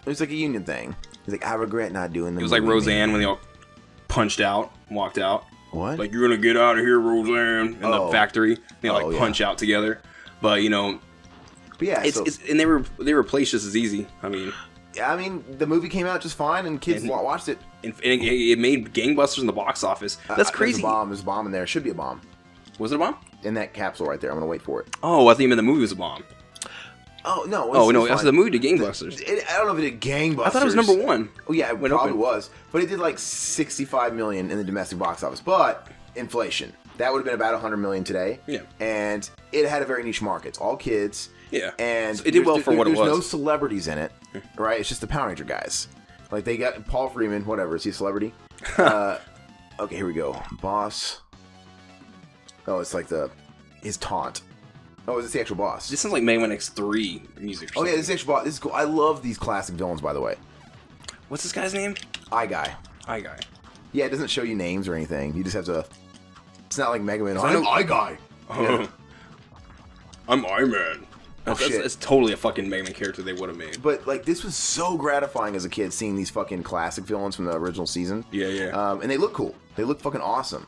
union thing. He's like, I regret not doing the movie. It was like Roseanne when they all punched out, walked out. What? Like, you're going to get out of here, Roseanne, in the factory. They punch out together. But, you know... But yeah, and they replaced just as easy. I mean, the movie came out just fine, and kids watched it. And it made gangbusters in the box office. That's crazy. There's a bomb in there. It should be a bomb. Was it a bomb? In that capsule right there. I'm going to wait for it. Oh, I think the movie was a bomb. Oh no! Oh no, that's that's the movie to Gangbusters. I don't know if it did gangbusters. I thought it was #1. Oh yeah, it when probably open. was, but it did like 65 million in the domestic box office. But inflation, that would have been about 100 million today. Yeah, and it had a very niche market. It's all kids. Yeah, and so it did well for what it was. There's no celebrities in it, right? It's just the Power Ranger guys. Like they got Paul Freeman, whatever. Is he a celebrity? Okay, here we go. Boss. Oh, it's like his taunt. Oh, is this the actual boss? This sounds like Mega Man X3 music. Or oh yeah, this is the actual boss. This is cool. I love these classic villains, by the way. What's this guy's name? Eye Guy. Eye Guy. Yeah, it doesn't show you names or anything. You just have to. It's not like Mega Man. I'm Eye Guy. Yeah. I'm Eye Man. Oh, shit. That's totally a fucking Mega Man character they would have made. But like, this was so gratifying as a kid seeing these fucking classic villains from the original season. Yeah, yeah. And they look cool. They look fucking awesome.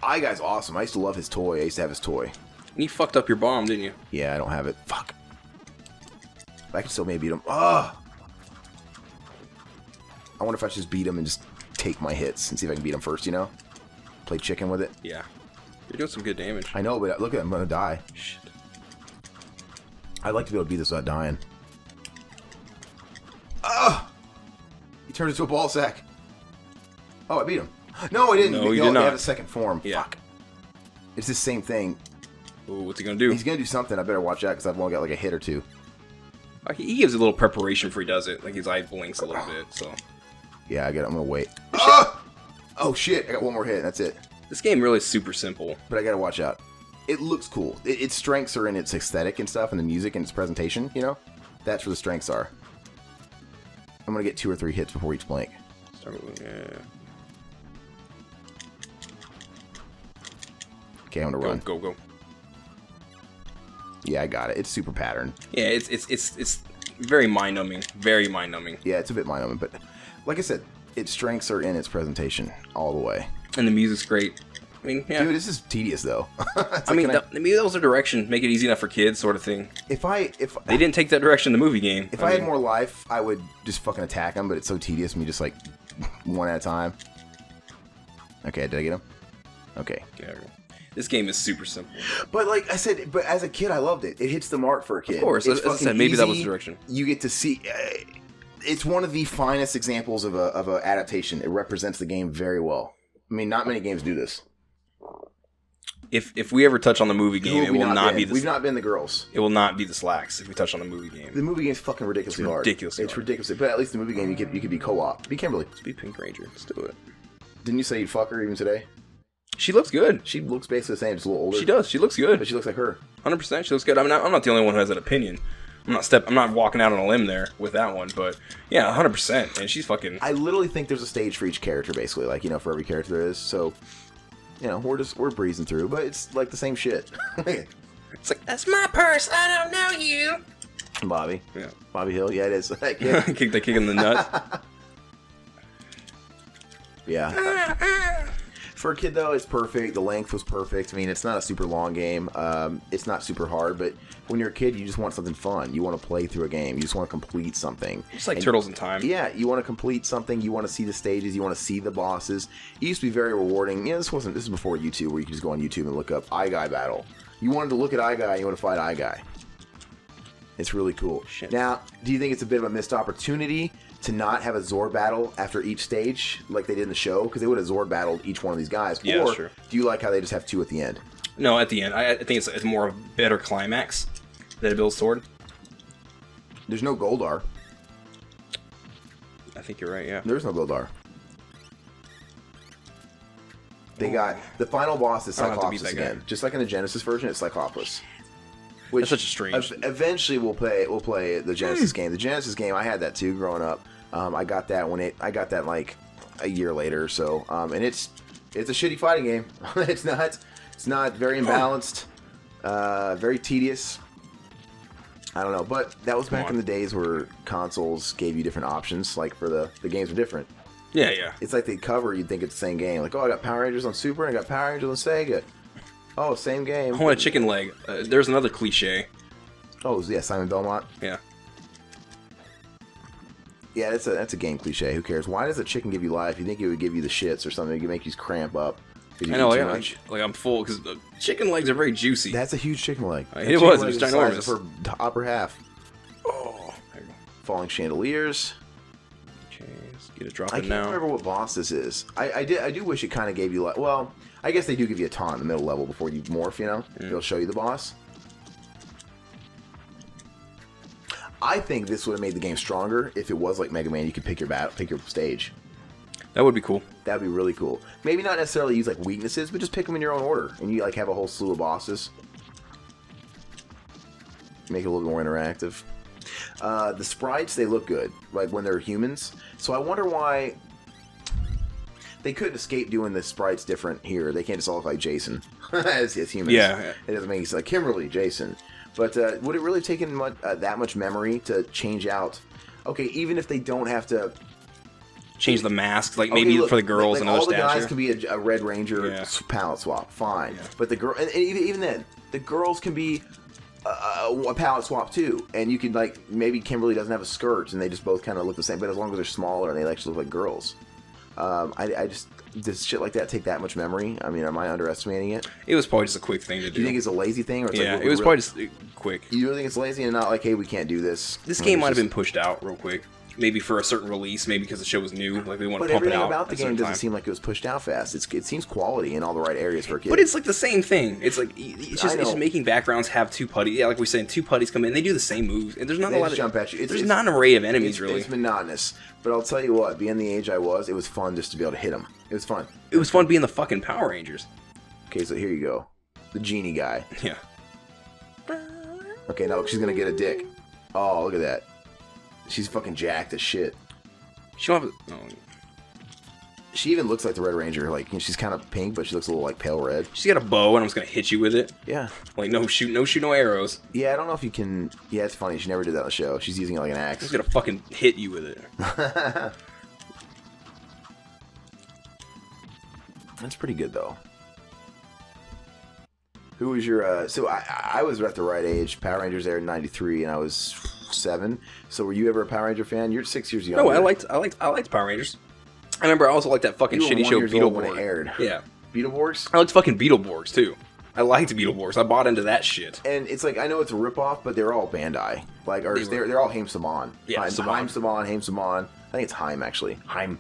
Eye Guy's awesome. I used to love his toy. I used to have his toy. You fucked up your bomb, didn't you? Yeah, I don't have it. Fuck. I can still maybe beat him. Ugh. I wonder if I should just beat him and just take my hits and see if I can beat him first, you know? Play chicken with it. Yeah. You're doing some good damage. I know, but look at him. I'm gonna die. Shit. I'd like to be able to beat this without dying. Ugh! He turned into a ball sack. Oh, I beat him. No, I didn't. No, you did not. They have a second form. Yeah. Fuck. It's the same thing. Ooh, what's he gonna do? He's gonna do something. I better watch out because I've only got like a hit or two. He gives a little preparation before he does it. Like his eye blinks a little bit, so. Yeah, I get it. I'm gonna wait. Oh shit! I got one more hit. That's it. This game really is super simple. But I gotta watch out. It looks cool. Its strengths are in its aesthetic and stuff, and the music and its presentation. You know, that's where the strengths are. I'm gonna get 2 or 3 hits before each blink. Yeah. Okay, I'm gonna run. Go. Yeah, I got it. It's super patterned. Yeah, it's very mind numbing. Very mind numbing. Yeah, it's a bit mind-numbing, but like I said, its strengths are in its presentation all the way. And the music's great. I mean, yeah. Dude, this is tedious though. I mean, maybe that was their direction. Make it easy enough for kids, sort of thing. If they didn't take that direction in the movie game. If I had more life, I would just fucking attack them, but it's so tedious. Me just like one at a time. Okay, did I get him? Okay. Yeah. This game is super simple. But like I said, but as a kid, I loved it. It hits the mark for a kid. Of course, it's as I said, maybe that was the direction. You get to see. It's one of the finest examples of a adaptation. It represents the game very well. I mean, not many games do this. If we ever touch on the movie game, it will not be the. We've not been the girls. It will not be the slacks if we touch on the movie game. The movie game's fucking ridiculously hard. Ridiculously It's hard. ridiculous. But at least the movie game, you could be co-op. Be Kimberly. Let's be Pink Ranger. Let's do it. Didn't you say you'd fuck her even today? She looks good. She looks basically the same, just a little older. She does. She looks good. But she looks like her. 100%. She looks good. I mean, I'm not the only one who has that opinion. I'm not walking out on a limb there with that one, but yeah, 100%. And she's fucking. I literally think there's a stage for each character, basically, like, you know, for every character there is. So, you know, we're breezing through, but it's like the same shit. It's like, that's my purse. I don't know you. Bobby. Yeah. Bobby Hill. Yeah, it is. Kick in the nut. Yeah. For a kid, though, it's perfect. The length was perfect. I mean, it's not a super long game. It's not super hard, but when you're a kid, you just want something fun. You want to play through a game. You just want to complete something. It's like Turtles in Time. Yeah, you want to complete something. You want to see the stages. You want to see the bosses. It used to be very rewarding. Yeah, this is before YouTube, where you could just go on YouTube and look up Eye Guy Battle. You wanted to look at Eye Guy, you want to fight Eye Guy. It's really cool. Shit. Now, do you think it's a bit of a missed opportunity to not have a Zord battle after each stage like they did in the show? Because they would have Zord battled each one of these guys. Yeah, or sure. Do you like how they just have 2 at the end? No, at the end. I think it's more of a better climax than a build sword. There's no Goldar. I think you're right, yeah. There's no Goldar. They got... The final boss is I don't have to beat Cyclops that guy. again. Just like in the Genesis version, it's Cyclops. Which That's such a strange... Eventually, we'll play the Genesis game. The Genesis game, I had that too growing up. I got that like a year later or so. And it's a shitty fighting game. It's not very imbalanced. Very tedious. I don't know, but that was back in the days where consoles gave you different options. Like for the games were different. Yeah, yeah. It's like the cover, you'd think it's the same game. Like, oh, I got Power Rangers on Super and I got Power Rangers on Sega. Oh, same game. I want a chicken leg. There's another cliche. Oh, yeah, Simon Belmont. Yeah. Yeah, that's a game cliche. Who cares? Why does a chicken give you life? You think it would give you the shits or something? It could make you cramp up. Did you I know, eat too like, much? like I'm full because the chicken legs are very juicy. That's a huge chicken leg. It was ginormous. For upper half. Oh, there you go. Falling chandeliers. Okay, let's get it dropping I can't now. remember what boss this is. I do wish it kind of gave you like, well, I guess they do give you a taunt in the middle level before you morph, you know? They'll show you the boss. I think this would have made the game stronger if it was like Mega Man. You could pick your stage. That would be cool. That'd be really cool. Maybe not necessarily use like weaknesses, but just pick them in your own order, and you like have a whole slew of bosses. Make it a little bit more interactive. The sprites, they look good, like when they're humans. So I wonder why they couldn't escape doing the sprites different here. They can't just all look like Jason as humans. Yeah. It doesn't make sense. Like Kimberly, Jason. But would it really take that much memory to change out? Okay, even if they don't have to Change the masks, like okay, maybe look, for the girls like and other all the guys stature. can be a Red Ranger palette swap, fine. Yeah. But the girl, and even then, the girls can be a palette swap too. And you can like maybe Kimberly doesn't have a skirt, and they just both kind of look the same. But as long as they're smaller and they actually look like girls, I just does shit like that take that much memory? I mean, am I underestimating it? It was probably just a quick thing to do. Do you think it's a lazy thing, or it's yeah, like, it was probably just quick. You really think it's lazy and not like, hey, we can't do this? This game might have been pushed out real quick. Maybe for a certain release, maybe because the show was new, like they want But to pump it everything out. about the at a game certain doesn't time. seem like it was pushed out fast. It seems quality in all the right areas for a kid. But it's like the same thing. It's like it's just making backgrounds have two putties. Yeah, like we said, two putties come in, they do the same moves, and there's not They a lot just of jump at you. There's not an array of enemies really. It's monotonous. But I'll tell you what, being the age I was, it was fun just to be able to hit them. It was fun. It was fun being the fucking Power Rangers. Okay, so here you go, the genie guy. Yeah. Okay, now she's gonna get a dick. Oh, look at that. She's fucking jacked as shit. She don't have. Oh. She even looks like the Red Ranger. Like, you know, she's kind of pink, but she looks a little like pale red. She's got a bow, and I'm just gonna hit you with it. Yeah. Like no shoot, no arrows. Yeah, I don't know if you can. Yeah, it's funny. She never did that on the show. She's using it like an I'm axe. just gonna fucking hit you with it. That's pretty good though. Who was your? So I was at the right age. Power Rangers aired in '93, and I was 7. So were you ever a Power Ranger fan? You're 6 years younger. No, I liked Power Rangers. I remember I also liked that fucking You were shitty 1 show years old when it Beetleborgs. aired. Yeah. Beetleborgs? I liked fucking Beetleborgs too. I liked Beetleborgs. I bought into that shit. And it's like, I know it's a ripoff, but they're all Bandai. Like, or they're all Haim Saban. Yeah, Haim Saban. Saban, Haim Saban. I think it's Haim, actually. Haim.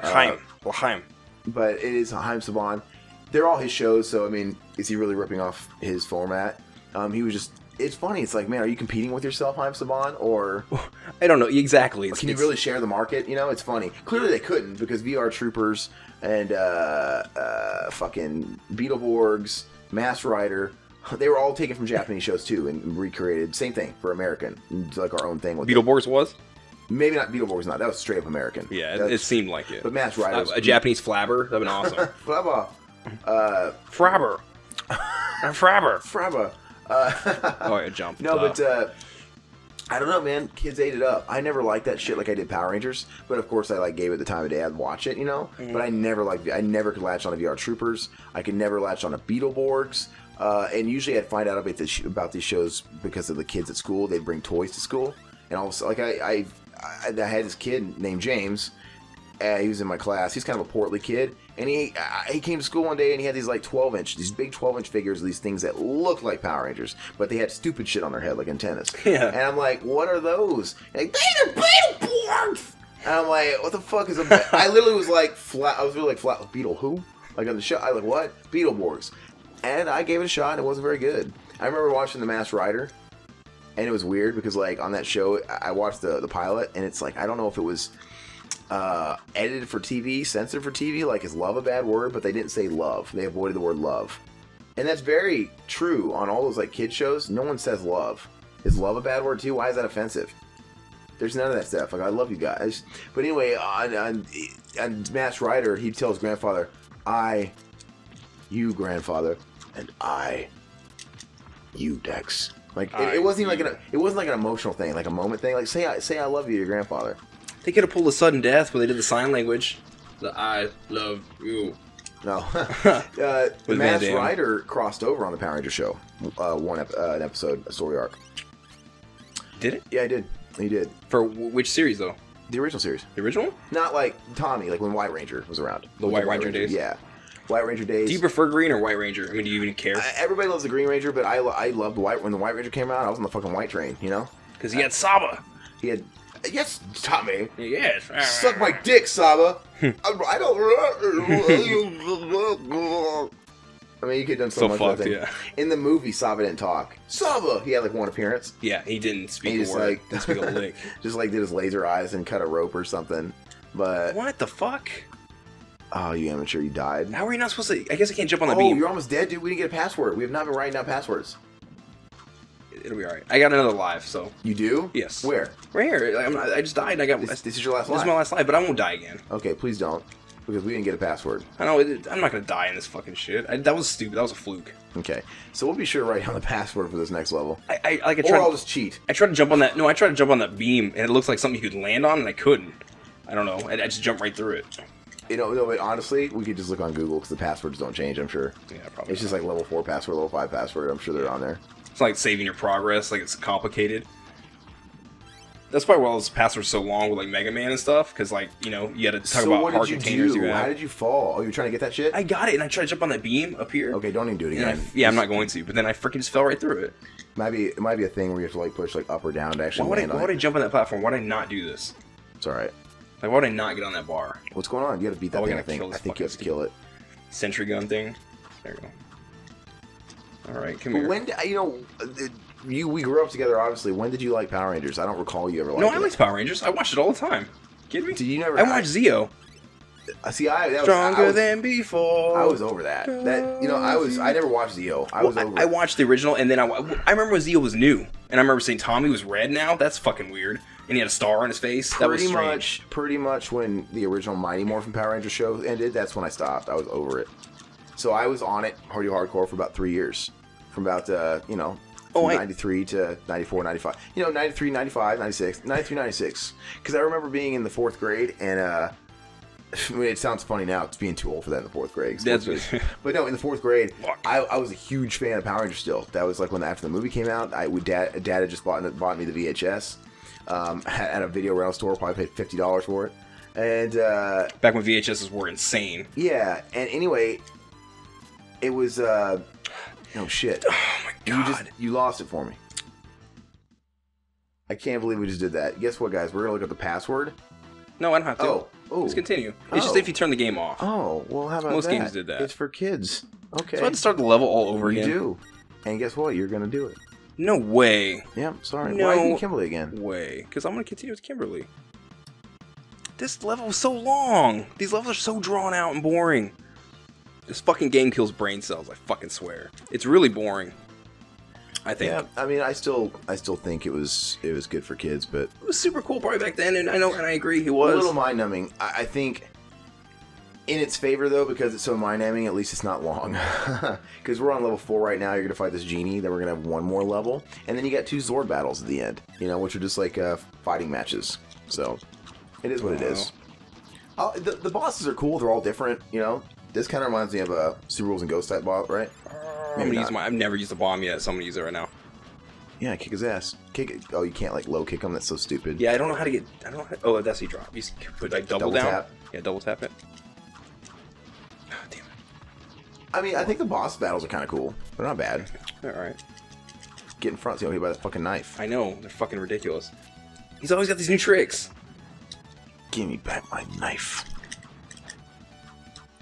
Haim. But it is Haim Saban. They're all his shows, so, I mean, is he really ripping off his format? He was just... It's funny. It's like, man, are you competing with yourself, Haim Saban? Or... I don't know exactly. Can you really share the market? You know, it's funny. Clearly they couldn't, because VR Troopers and fucking Beetleborgs, Mass Rider, they were all taken from Japanese shows too and recreated. Same thing for American. It's like our own thing with Beetleborgs was? Maybe not Beetleborgs, not. That was straight up American. Yeah, That's, it seemed like it. But Mass Rider was... a Japanese flabber? That'd been awesome. Flabba. Frabber. Frabber. Frabba. Oh, I jumped. No, but I don't know, man. Kids ate it up. I never liked that shit like I did Power Rangers, but of course I like gave it the time of day. I'd watch it, you know. But I never could latch on to VR Troopers. I could never latch on to Beetleborgs. And usually I'd find out about these shows because of the kids at school. They'd bring toys to school, and also like I had this kid named James. He was in my class. He's kind of a portly kid, and he came to school one day and he had these like 12-inch, these big 12-inch figures, these things that look like Power Rangers, but they had stupid shit on their head like antennas. Yeah. And I'm like, what are those? And like, these are Beetleborgs. And I'm like, what the fuck is a? I literally was like flat. I was really like flat. Beetle who? Like on the show, I was like, what? Beetleborgs. And I gave it a shot, and it wasn't very good. I remember watching The Masked Rider, and it was weird because like on that show, I watched the pilot, and it's like I don't know if it was edited for TV, censored for TV. Like, is love a bad word? But they didn't say love. They avoided the word love, and that's very true on all those like kid shows. No one says love. Is love a bad word too? Why is that offensive? There's none of that stuff. Like, I love you guys, but anyway, on Masked Rider, he tells his grandfather, you grandfather, and you Dex. Like it wasn't even like an emotional thing, like a moment thing. Like say I love you to your grandfather. They could have pulled a sudden death where they did the sign language. The I love you. No. The Van Masked Damme. Rider crossed over on the Power Ranger show. An episode, a story arc. Did it? Yeah, I did. He did. For which series though? The original series. The original? Not like Tommy, like when White Ranger was around. The White Ranger days? Yeah. White Ranger days. Do you prefer Green or White Ranger? I mean, do you even care? Everybody loves the Green Ranger, but I loved when the White Ranger came out. I was on the fucking White train, you know? Because he had Saba. He had... Yes, Tommy. Yes. Suck my dick, Saba. I don't... I mean, you could have done so much fucked, with it. yeah. In the movie, Saba didn't talk. Saba! He had like one appearance. Yeah, he didn't speak He a just word. like... Didn't speak a lick. Just like did his laser eyes and cut a rope or something. But... What the fuck? Oh, you amateur, you died. How are you not supposed to... I guess I can't jump on the Oh, beam. you're almost dead, dude. We didn't get a password. We have not been writing down passwords. It'll be alright. I got another life, so... You do? Yes. Where? Right here. I just died and I got... This is your last This life? is my last life, but I won't die again. Okay, please don't. Because we didn't get a password. I know, I'm not gonna die in this fucking shit. That was stupid. That was a fluke. Okay. So we'll be sure to write down the password for this next level. I Or tried... I'll just cheat. I tried to jump on that... No, I tried to jump on that beam, and it looks like something you could land on, and I couldn't. I don't know. I just jumped right through it. You know, no, but honestly, we could just look on Google because the passwords don't change, I'm sure. Yeah, probably. It's just like level 4 password, level 5 password. I'm sure they're on there. It's like saving your progress, like it's complicated. That's probably why all those passwords so long with like Mega Man and stuff, because like, you know, you had to talk about hard containers you How had. did you fall? Oh, you're trying to get that shit? I got it, and I tried to jump on that beam up here. Okay, don't even do it And again. yeah, I'm not going to, but then I freaking just fell right through it. It might be a thing where you have to like push like up or down to actually Why land on would I it. jump on that platform? Why would I not do this? It's alright. Like, why would I not get on that bar? What's going on? You gotta beat that Oh, we thing, I gotta think. kill this I think you have to fucking kill it. Sentry gun thing. There you go. Alright, come But here. when, you know, we grew up together, obviously. When did you like Power Rangers? I don't recall you ever liking No, I it. liked Power Rangers. I watched it all the time. Kidding me? Did you never? I watched Zeo. See, that was, Stronger than before. I was over that. That, you know, I never watched Zeo. I was over I it. watched the original, and then I remember when Zeo was new, and I remember saying Tommy was red now. That's fucking weird. And he had a star on his face. That was strange. Pretty much when the original Mighty Morphin Power Ranger show ended, that's when I stopped. I was over it. So I was on it hardcore for about 3 years. From about, you know, from 93 to 94, 95. You know, 93, 95, 96, 93, 96. Because I remember being in the 4th grade, and I mean, it sounds funny now. It's being too old for that in the 4th grade. But no, in the 4th grade, I was a huge fan of Power Rangers still. That was like when after the movie came out, Dad had just bought me the VHS. At a video rental store, probably paid $50 for it. And back when VHSs were insane. Yeah, and anyway, it was no shit. Oh my god. You lost it for me. I can't believe we just did that. Guess what, guys? We're gonna look at the password. No, I don't have to. Oh. Just continue. It's just if you turn the game off. Oh, well, how about Most that? games did that. It's for kids. Okay. So I have to start the level all over You again. do. And guess what? You're gonna do it. No way. Yeah, sorry. No Why are you Kimberly again? Way. Because I'm going to continue with Kimberly. This level is so long. These levels are so drawn out and boring. This fucking game kills brain cells, I fucking swear. It's really boring. I think. Yeah, I mean, I still think it was good for kids, but It was super cool probably back then, and I know, and I agree he a was. little mind-numbing. I think in its favor, though, because it's so mind-numbing, at least it's not long. Because we're on level 4 right now. You're going to fight this genie. Then we're going to have one more level. And then you got 2 Zord battles at the end, you know, which are just like fighting matches. So it is what it is. The bosses are cool. They're all different, you know. This kind of reminds me of Super Rules and Ghost type boss, right? I've never used a bomb yet, so I'm going to use it right now. Yeah, kick his ass. Kick it. Oh, you can't like low kick him. That's so stupid. Yeah, I don't know how to get... I don't know how to, oh, that's how you drop. You just put like double down. Tap. Yeah, double tap it. Oh, damn it. I mean, I think the boss battles are kind of cool. They're not bad. Alright. Get in front, so you don't get hit by that fucking knife. I know, they're fucking ridiculous. He's always got these new tricks. Give me back my knife.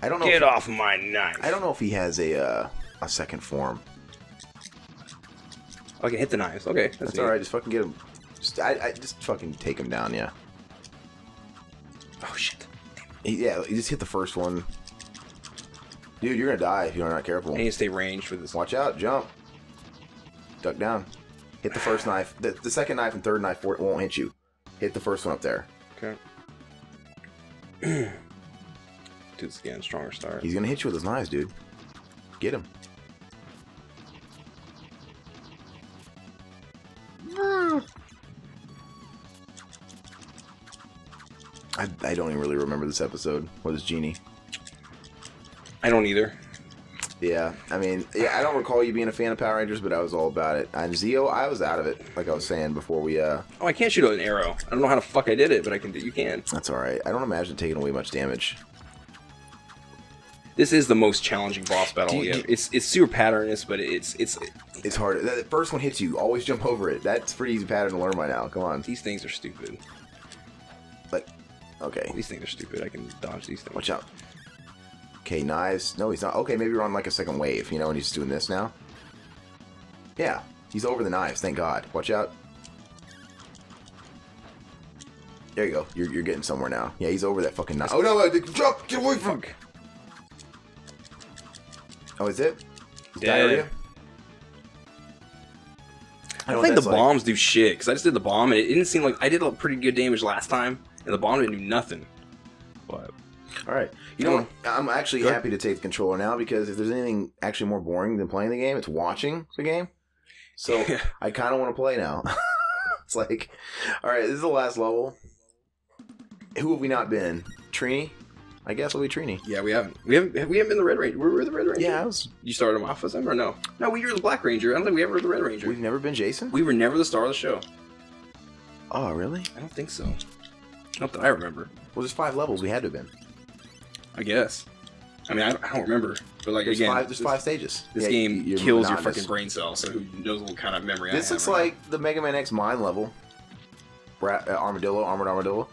I don't know. Get off my knife. I don't know if he has a second form. I can hit the knives. Okay, That's all right. Just fucking get him. Just fucking take him down. Yeah. Oh shit. Yeah. You just hit the first one. Dude, you're gonna die if you're not careful. I need to stay ranged for this. Watch out! Jump. Duck down. Hit the first knife. The second knife and third knife won't hit you. Hit the first one up there. Okay. Do this again. Stronger start. He's gonna hit you with his knives, dude. Get him. I don't even really remember this episode. What is Genie? I don't either. Yeah, I mean, yeah, I don't recall you being a fan of Power Rangers, but I was all about it. And Zeo, I was out of it, like I was saying before we, Oh, I can't shoot an arrow. I don't know how the fuck I did it, but I can do. You can. That's alright. I don't imagine taking away much damage. This is the most challenging boss battle yet. It's super patternless, but it's hard. The first one hits you. Always jump over it. That's a pretty easy pattern to learn by now. Come on. These things are stupid. Like, okay. These things are stupid. I can dodge these things. Watch out. Okay, knives. No, he's not. Okay, maybe we're on like a second wave, you know, and he's just doing this now. Yeah, he's over the knives. Thank God. Watch out. There you go. You're getting somewhere now. Yeah, he's over that fucking knife. Oh no! Jump! Get away from! Oh, is it? Diarrhea? I don't think the bombs do shit, because I just did the bomb, and it didn't seem like... I did a pretty good damage last time, and the bomb didn't do nothing. But... Alright. You know, I'm actually happy to take the controller now, because if there's anything actually more boring than playing the game, it's watching the game. So, I kind of want to play now. It's like... Alright, this is the last level. Who have we not been? Trini? I guess we'll be Trini. Yeah, we haven't. We haven't been the Red Ranger. Were we the Red Ranger? Yeah, I was. You started him off as him or no? No, we were the Black Ranger. I don't think we ever were the Red Ranger. We've never been Jason? We were never the star of the show. Oh, really? I don't think so. Not that I remember. Well, there's 5 levels. We had to have been. I guess. I mean, I don't remember. But like there's again, there's 5 stages. This game kills your fucking brain cells. So who knows what kind of memory I have. This looks like the Mega Man X mine level. Armored Armadillo.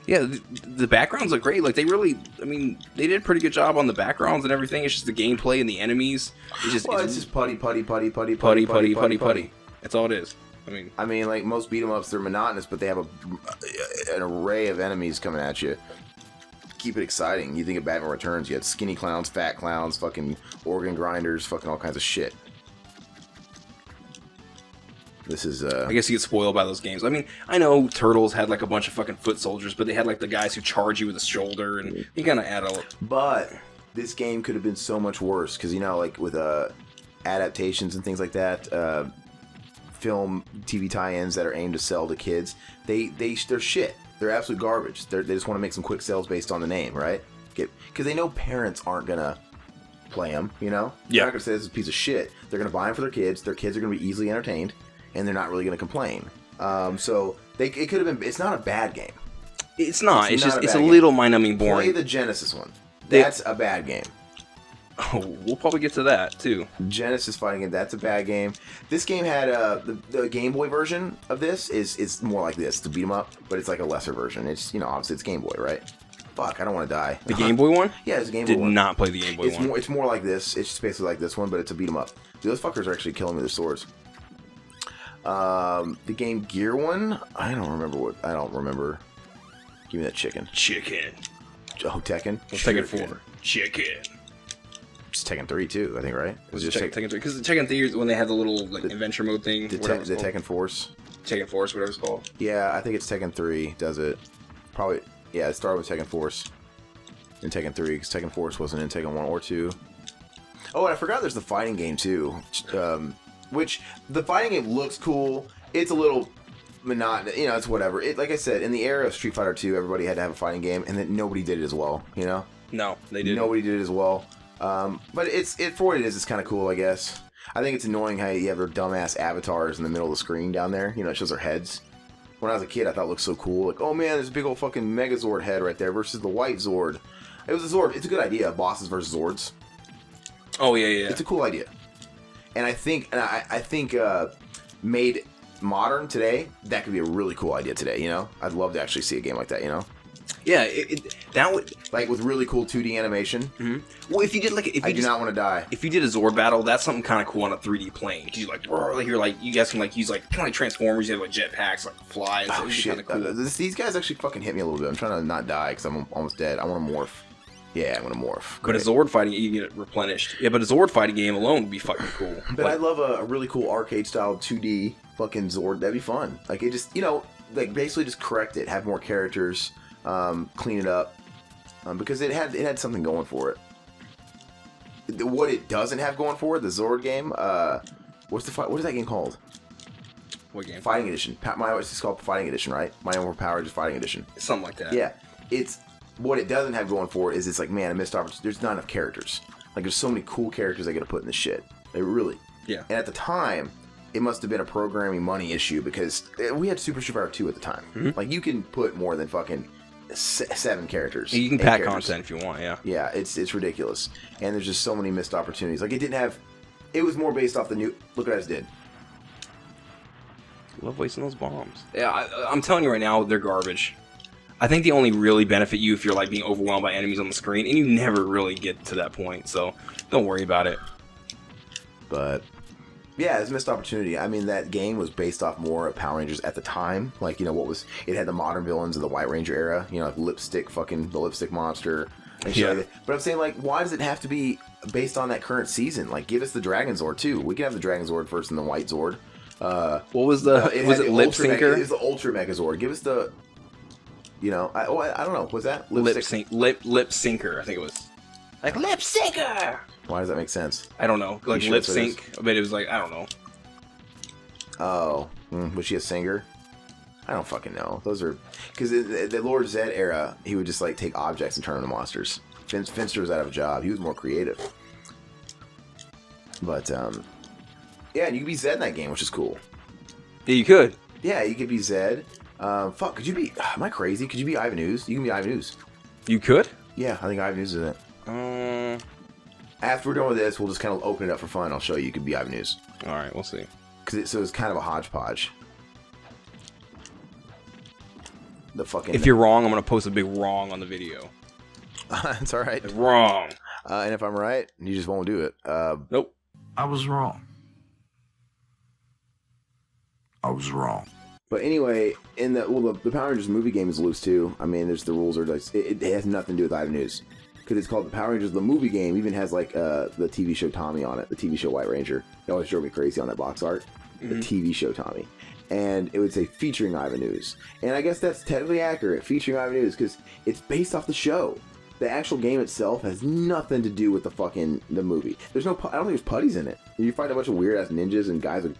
Yeah, the backgrounds look great. Like, they really, I mean, they did a pretty good job on the backgrounds and everything. It's just the gameplay and the enemies. It's just putty. That's all it is. I mean, like, most beat-em-ups, they're monotonous, but they have an array of enemies coming at you. Keep it exciting. You think of Batman Returns, you had skinny clowns, fat clowns, fucking organ grinders, fucking all kinds of shit. This is, I guess you get spoiled by those games. I mean, I know Turtles had, like, a bunch of fucking foot soldiers, but they had, like, the guys who charge you with a shoulder, and you kind of add a... But this game could have been so much worse, because, you know, like, with adaptations and things like that, film, TV tie-ins that are aimed to sell to kids, they're shit. They're absolute garbage. They just want to make some quick sales based on the name, right? Because they know parents aren't going to play them, you know? Yeah. They're not going to say this is a piece of shit. They're going to buy them for their kids. Their kids are going to be easily entertained. And they're not really going to complain. So it could have been. It's not a bad game. It's not. It's a little mind-numbing boring. Play the Genesis one. That's a bad game. Oh, we'll probably get to that too. Genesis fighting game. That's a bad game. This game had the Game Boy version of this is more like this to beat 'em up, but it's like a lesser version. It's obviously it's Game Boy, right? Fuck, I don't want to die. The Game Boy one? Yeah, it's a Game Boy one. Did not play the Game Boy one. It's more like this. It's just basically like this one, but it's a beat 'em up. Dude, those fuckers are actually killing me with their swords. The Game Gear one, I don't remember. Give me that chicken. Oh, Tekken? Tekken 4. Chicken. It's Tekken 3 too, I think, right? Was it just Tekken 3? Because Tekken 3 is when they had the little adventure mode thing. The Tekken Force. Tekken Force, whatever it's called. Yeah, I think it's Tekken 3 does it. Probably, yeah, it started with Tekken Force. In Tekken 3, because Tekken Force wasn't in Tekken 1 or 2. Oh, and I forgot there's the fighting game too. Which, the fighting game looks cool. It's a little monotonous. You know, it's whatever. Like I said, in the era of Street Fighter 2, everybody had to have a fighting game, and then nobody did it as well, you know? No, they didn't. Nobody did it as well. But for what it is, it's kind of cool, I guess. I think it's annoying how you have their dumbass avatars in the middle of the screen down there. You know, it shows their heads. When I was a kid, I thought it looked so cool. Like, oh man, there's a big old fucking Megazord head right there versus the White Zord. It was a Zord. It's a good idea, bosses versus Zords. Oh, yeah. It's a cool idea. And I think made modern today, that could be a really cool idea today, you know? I'd love to actually see a game like that, you know? Yeah, that would... Like, with really cool 2D animation. Mm-hmm. Well, if you did, like... I do not want to die. If you did a Zord battle, that's something kind of cool on a 3D plane. You you guys can, like, use, like, kind of like Transformers, you have, like, jetpacks, like, fly, and oh, shit. Kind of cool. These guys actually fucking hit me a little bit. I'm trying to not die, because I'm almost dead. I want to morph. Yeah, I'm gonna morph. But a Zord fighting, you get it replenished. Yeah, but a Zord fighting game alone would be fucking cool. But I'd love a really cool arcade-style 2D fucking Zord. That'd be fun. Like, it just, like, basically just correct it. Have more characters. Clean it up. Because it had something going for it. What it doesn't have going for it, the Zord game, what is that game called? What game? Fighting Edition. It's called Fighting Edition, right? My Overpowered is Fighting Edition. Something like that. Yeah. What it doesn't have going for it is it's like, man, a missed opportunity. There's not enough characters. Like, there's so many cool characters they gotta put in this shit. They really. Yeah. And at the time, it must have been a programming money issue because we had Super Street Fighter 2 at the time. Mm-hmm. Like, you can put more than fucking 7 characters. You can 8 pack characters. content if you want, yeah. Yeah, it's ridiculous, and there's just so many missed opportunities. Like it didn't have. It was more based off the new. Look what I just did. Love wasting those bombs. Yeah, I'm telling you right now, they're garbage. I think they only really benefit you if you're like being overwhelmed by enemies on the screen, and you never really get to that point. So don't worry about it. But yeah, it's a missed opportunity. I mean, that game was based off more of Power Rangers at the time. Like, you know, what was it had the modern villains of the White Ranger era. You know, like the lipstick monster. And shit like that. But I'm saying, like, why does it have to be based on that current season? Like, give us the Dragon Zord too. We can have the Dragon Zord first and the White Zord. What was the was it Lip Syncer? It was the Ultra Megazord. Give us the, you know, I don't know. Was that Lip Syncer? I think it was like Lip Syncer. Why does that make sense? I don't know. Like sure lip that's what it sync, but it was like I don't know. Oh, was she a singer? I don't fucking know. Those are because the Lord Zed era, he would just like take objects and turn them into monsters. Finster was out of a job. He was more creative. But yeah, and you could be Zed in that game, which is cool. Yeah, you could. Yeah, you could be Zed. Fuck, could you be? Am I crazy? Could you be Ivan Ooze? You can be Ivan Ooze. You could? Yeah, I think Ivan Ooze is it. After we're done with this, we'll just kind of open it up for fun. I'll show you. You could be Ivan Ooze. All right, we'll see. So it's kind of a hodgepodge. The fucking. If you're wrong, I'm gonna post a big wrong on the video. It's all right. Wrong. And if I'm right, you just won't do it. Nope. I was wrong. I was wrong. But anyway, in the Power Rangers movie game is loose too. I mean, there's the rules are like it has nothing to do with Ivan News because it's called the Power Rangers. The movie game even has like the TV show Tommy on it. The TV show White Ranger. It always drove me crazy on that box art. The TV show Tommy, and it would say featuring Ivan News. And I guess that's technically accurate, featuring Ivan News, because it's based off the show. The actual game itself has nothing to do with the movie. There's no, I don't think there's putties in it. You find a bunch of weird ass ninjas and guys with,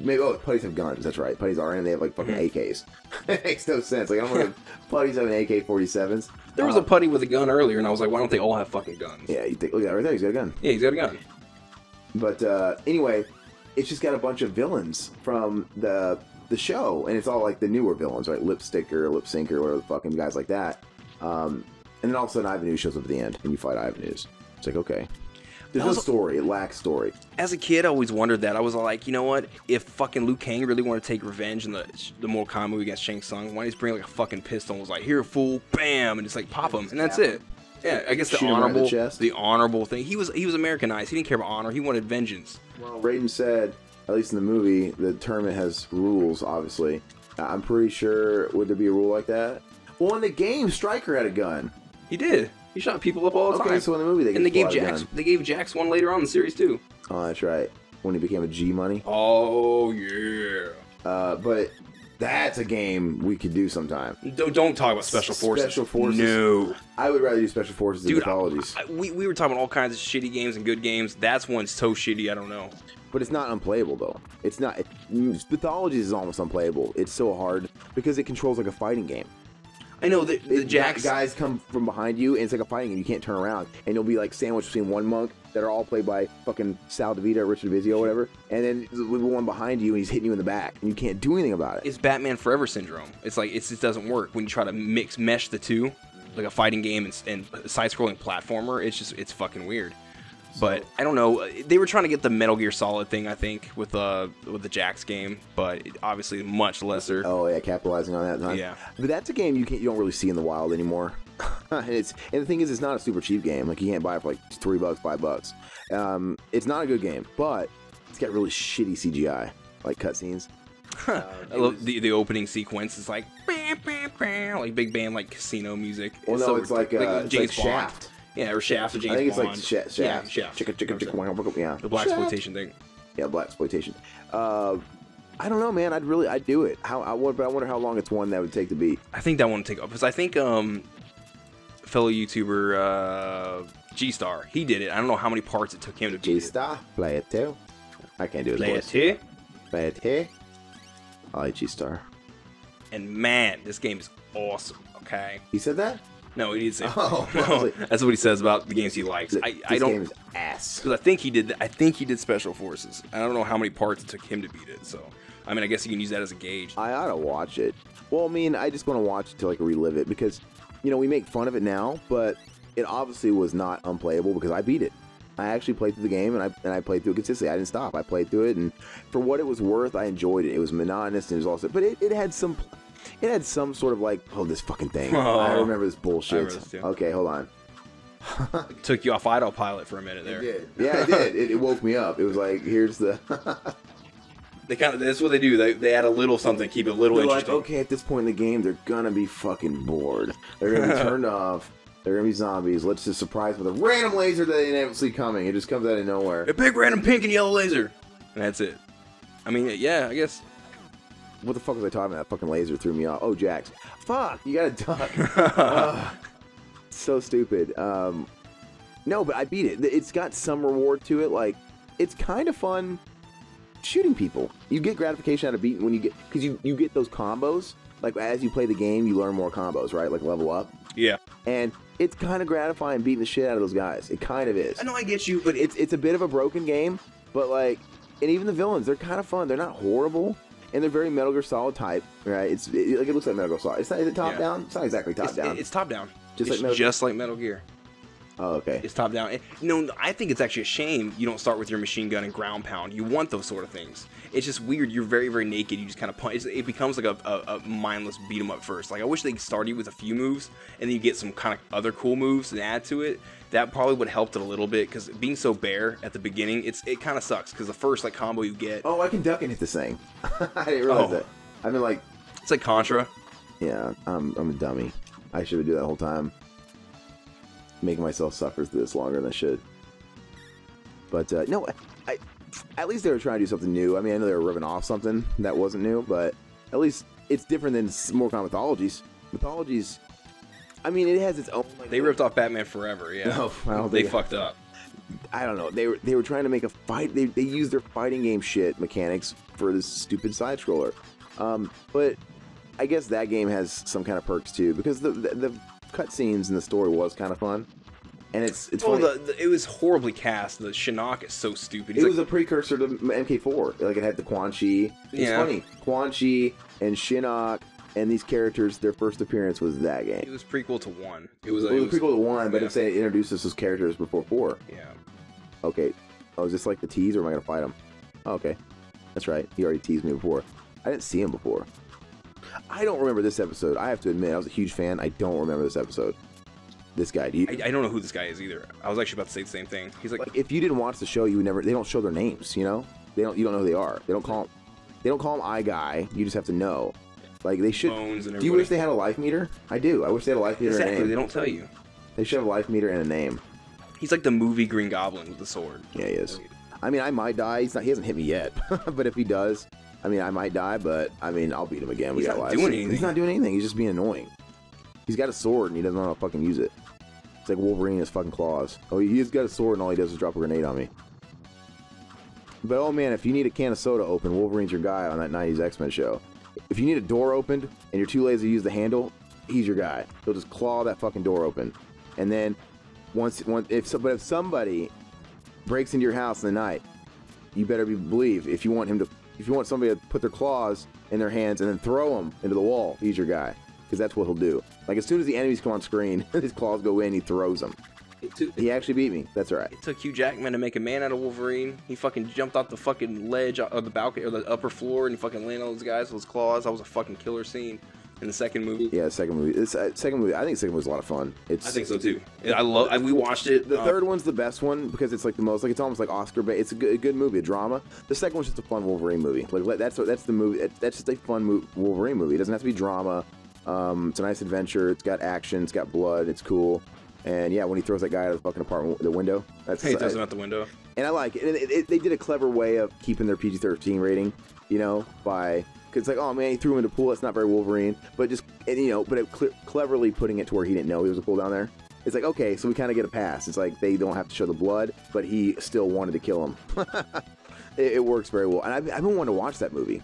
maybe putties have guns. That's right. Putties are in. They have like fucking AKs. It makes no sense. Like I don't know if putties have an AK-47s. There was a putty with a gun earlier, and I was like, why don't they all have fucking guns? Yeah, you think, look at that right there. He's got a gun. Yeah, he's got a gun. But anyway, it's just got a bunch of villains from the show, and it's all like the newer villains, right? Lipstick or Lip Sync or whatever the fucking guys like that. And then all of a sudden, Ivan News shows up at the end, and you fight Ivan News. It's like, okay. There's no story. It lacks story. As a kid, I always wondered that. I was like, you know what? If fucking Liu Kang really wanted to take revenge in the Mortal Kombat movie against Shang Tsung, why did he bring like a fucking pistol and was like, here, fool, bam, and just like pop him, and that's it. Yeah, I guess the honorable thing. He was Americanized. He didn't care about honor. He wanted vengeance. Well, Raiden said, at least in the movie, the tournament has rules, obviously. I'm pretty sure, would there be a rule like that? Well, in the game, Stryker had a gun. He did. He shot people up all the time. Okay, so in the movie they gave Jax one later on in the series too. Oh, that's right. When he became a G Money. Oh yeah. But that's a game we could do sometime. Don't talk about Special Forces. Special Forces. No. I would rather do Special Forces than Mythologies. We were talking about all kinds of shitty games and good games. That's one's so shitty. I don't know. But it's not unplayable though. It's not. Mythologies is almost unplayable. It's so hard because it controls like a fighting game. I know the Jax guys come from behind you, and it's like a fighting game. You can't turn around, and you'll be like sandwiched between one monk that are all played by fucking Sal DeVito, Richard Vizio, whatever, and then the one behind you, and he's hitting you in the back, and you can't do anything about it. It's Batman Forever syndrome. It's like it doesn't work when you try to mesh the two, like a fighting game and side-scrolling platformer. It's fucking weird. But I don't know. They were trying to get the Metal Gear Solid thing, I think, with the Jax game, but obviously much lesser. Oh yeah, capitalizing on that time. Yeah, but that's a game you don't really see in the wild anymore. And the thing is, it's not a super cheap game. Like you can't buy it for like $3, $5. It's not a good game, but it's got really shitty CGI, like cutscenes. I love the opening sequence. It's like like big band like casino music. Well, no, it's like James Bond. Shaft. Yeah, or Shaft or James Bond. I think it's like Shaft. Yeah, Shaft. Yeah. The blaxploitation thing. Yeah, blaxploitation. I don't know, man. I'd do it. But I wonder how long it's one that would take to beat. I think that one would take up because I think fellow YouTuber G-Star, he did it. I don't know how many parts it took him to beat G-Star, play it too. I can't do it. Play it too. Play it too. I like G-Star. And man, this game is awesome. Okay. He said that? No, he didn't say. Oh, no, that's what he says about the games he likes. This I don't. game is ass. Because I think he did Special Forces. I don't know how many parts it took him to beat it. So, I mean, I guess you can use that as a gauge. I ought to watch it. Well, I mean, I just want to watch it to like relive it because you know, we make fun of it now, but it obviously was not unplayable because I beat it. I actually played through the game, and I played through it consistently. I didn't stop. I played through it, and for what it was worth, I enjoyed it. It was monotonous, and it was also, but it had some sort of like, oh, this fucking thing. I remember this bullshit. Okay, hold on. It took you off autopilot for a minute there. It did. Yeah, it did. It woke me up. It was like, here's the. That's what they do. They add a little something, keep it a little interesting. Like, okay, at this point in the game, they're gonna be fucking bored. They're gonna be turned off. They're gonna be zombies. Let's just surprise them with a random laser that they didn't see coming. It just comes out of nowhere. A big random pink and yellow laser, and that's it. I mean, yeah, I guess. What the fuck was I talking about? That fucking laser threw me off. Oh, Jax. Fuck, you gotta duck. So stupid. No, but I beat it. It's got some reward to it. Like, it's kind of fun shooting people. You get gratification out of beating when you get, because you get those combos. Like, as you play the game, you learn more combos, right? Like, level up. Yeah. And it's kind of gratifying beating the shit out of those guys. It kind of is. I know, I get you, but it's a bit of a broken game, but like, and even the villains, they're kind of fun. They're not horrible, and they're very Metal Gear Solid type, right? It looks like Metal Gear Solid. Is it top down? It's not exactly top down. It's top down. Just like Metal Gear. Oh, okay. It's top down. No, I think it's actually a shame you don't start with your machine gun and ground pound. You want those sort of things. It's just weird. You're very, very naked. You just kind of punch. It becomes like a mindless beat 'em up first. Like, I wish they started you with a few moves, and then you get some kind of other cool moves and add to it. That probably would have helped it a little bit, because being so bare at the beginning, it kind of sucks, because the first like combo you get. Oh, I can duck and hit this thing. I didn't realize that. I mean, like, it's like Contra. Yeah, I'm a dummy. I should have done that the whole time. Making myself suffer through this longer than I should. But no, at least they were trying to do something new. I mean, I know they were ripping off something that wasn't new, but at least it's different than more common mythologies. Mythologies, I mean, it has its own. Like, they ripped off Batman Forever. Yeah, no, I don't they think fucked up. I don't know. They were trying to make a fight. They used their fighting game shit mechanics for this stupid side scroller. But I guess that game has some kind of perks too, because the cutscenes in the story was kind of fun, and it's funny. It was horribly cast. The Shinnok is so stupid. It was a precursor to MK4. Like, it had the Quan Chi. It's funny. Quan Chi and Shinnok and these characters, their first appearance was that game. It was prequel to 1. It was prequel to 1, but I'm saying it introduced us as characters before 4. Yeah. Okay. Oh, is this like the tease, or am I gonna fight him? Oh, okay. That's right. He already teased me before. I didn't see him before. I don't remember this episode. I have to admit, I was a huge fan. I don't remember this episode. This guy. I don't know who this guy is either. I was actually about to say the same thing. He's like, if you didn't watch the show, you would never. They don't show their names. You know. You don't know who they are. They don't call him I Guy. You just have to know. Like, they should. Do you wish they had a life meter? I do. I wish they had a life meter and a name. They don't tell you. They should have a life meter and a name. He's like the movie Green Goblin with the sword. Yeah, he is. I mean, I might die. He hasn't hit me yet. But if he does, I mean, I might die, but I mean, I'll beat him again. He's not doing anything. He's not doing anything. He's just being annoying. He's got a sword and he doesn't know how to fucking use it. It's like Wolverine in his fucking claws. Oh, he's got a sword and all he does is drop a grenade on me. But oh man, if you need a can of soda open, Wolverine's your guy on that 90s X-Men show. If you need a door opened and you're too lazy to use the handle, he's your guy. He'll just claw that fucking door open. And then if somebody breaks into your house in the night, you better believe if you want somebody to put their claws in their hands and then throw them into the wall, he's your guy, because that's what he'll do. Like, as soon as the enemies come on screen, his claws go in, he throws them. He actually beat me. That's all right. It took Hugh Jackman to make a man out of Wolverine. He fucking jumped off the fucking ledge of the balcony or the upper floor, and he fucking landed on those guys with his claws. That was a fucking killer scene in the second movie. Yeah, second movie. I think the second movie was a lot of fun. I think so too. We watched it. The third one's the best one because it's like the most, like, it's almost like Oscar bait. It's a good movie, a drama. The second one's just a fun Wolverine movie. Like, that's the movie. That's just a fun Wolverine movie. It doesn't have to be drama. It's a nice adventure. It's got action. It's got blood. It's cool. And yeah, when he throws that guy out of the fucking apartment, the window. He throws him out the window. And I like it. And they did a clever way of keeping their PG-13 rating, you know, by, because it's like, oh man, he threw him into the pool. That's not very Wolverine. But just, and, you know, but cleverly putting it to where he didn't know he was a pool down there. It's like, okay, so we kind of get a pass. It's like they don't have to show the blood, but he still wanted to kill him. It works very well. And I've been wanting to watch that movie.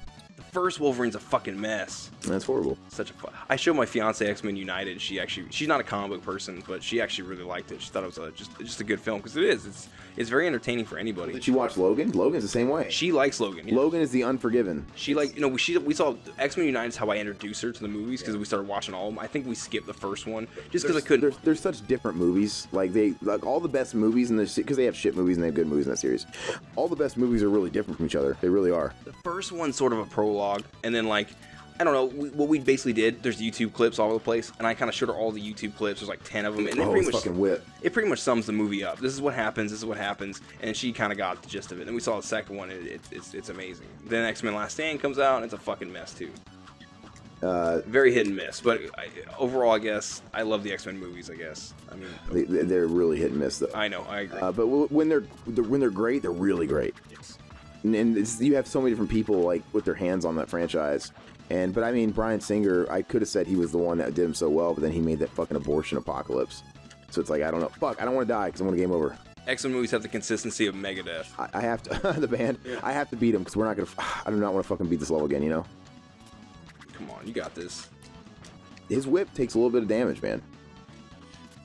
first Wolverine's a fucking mess. That's horrible. Such a I showed my fiance X-Men United. She's not a comic book person, but she actually really liked it. She thought it was just a good film because it is. It's very entertaining for anybody. Did you watch Logan? Logan's the same way. She likes Logan. Yeah. Logan is the Unforgiven. She we saw X-Men United is how I introduced her to the movies because we started watching all of them. I think we skipped the first one just because I couldn't. There's such different movies. Like all the best movies in this, because they have shit movies and they have good movies in that series. All the best movies are really different from each other. They really are. The first one's sort of a prologue, and then like. I don't know, what we basically did, there's YouTube clips all over the place, and I kind of showed her all the YouTube clips, there's like 10 of them, and it pretty much sums the movie up. This is what happens, and she kind of got the gist of it. Then we saw the second one, and it's amazing. Then X-Men Last Stand comes out, and it's a fucking mess, too. Very hit and miss, but overall, I guess, I love the X-Men movies, I guess. I mean... They're really hit and miss, though. I know, I agree. But when they're great, they're really great. Yes. And you have so many different people, like, with their hands on that franchise. But I mean, Bryan Singer, I could have said he was the one that did him so well, but then he made that fucking abortion apocalypse. So it's like, I don't know. Fuck, I don't want to die because I want a game over. X-Men movies have the consistency of Megadeth. I have to, the band, yeah. I have to beat him because we're not going to, I do not want to fucking beat this level again, you know? Come on, you got this. His whip takes a little bit of damage, man.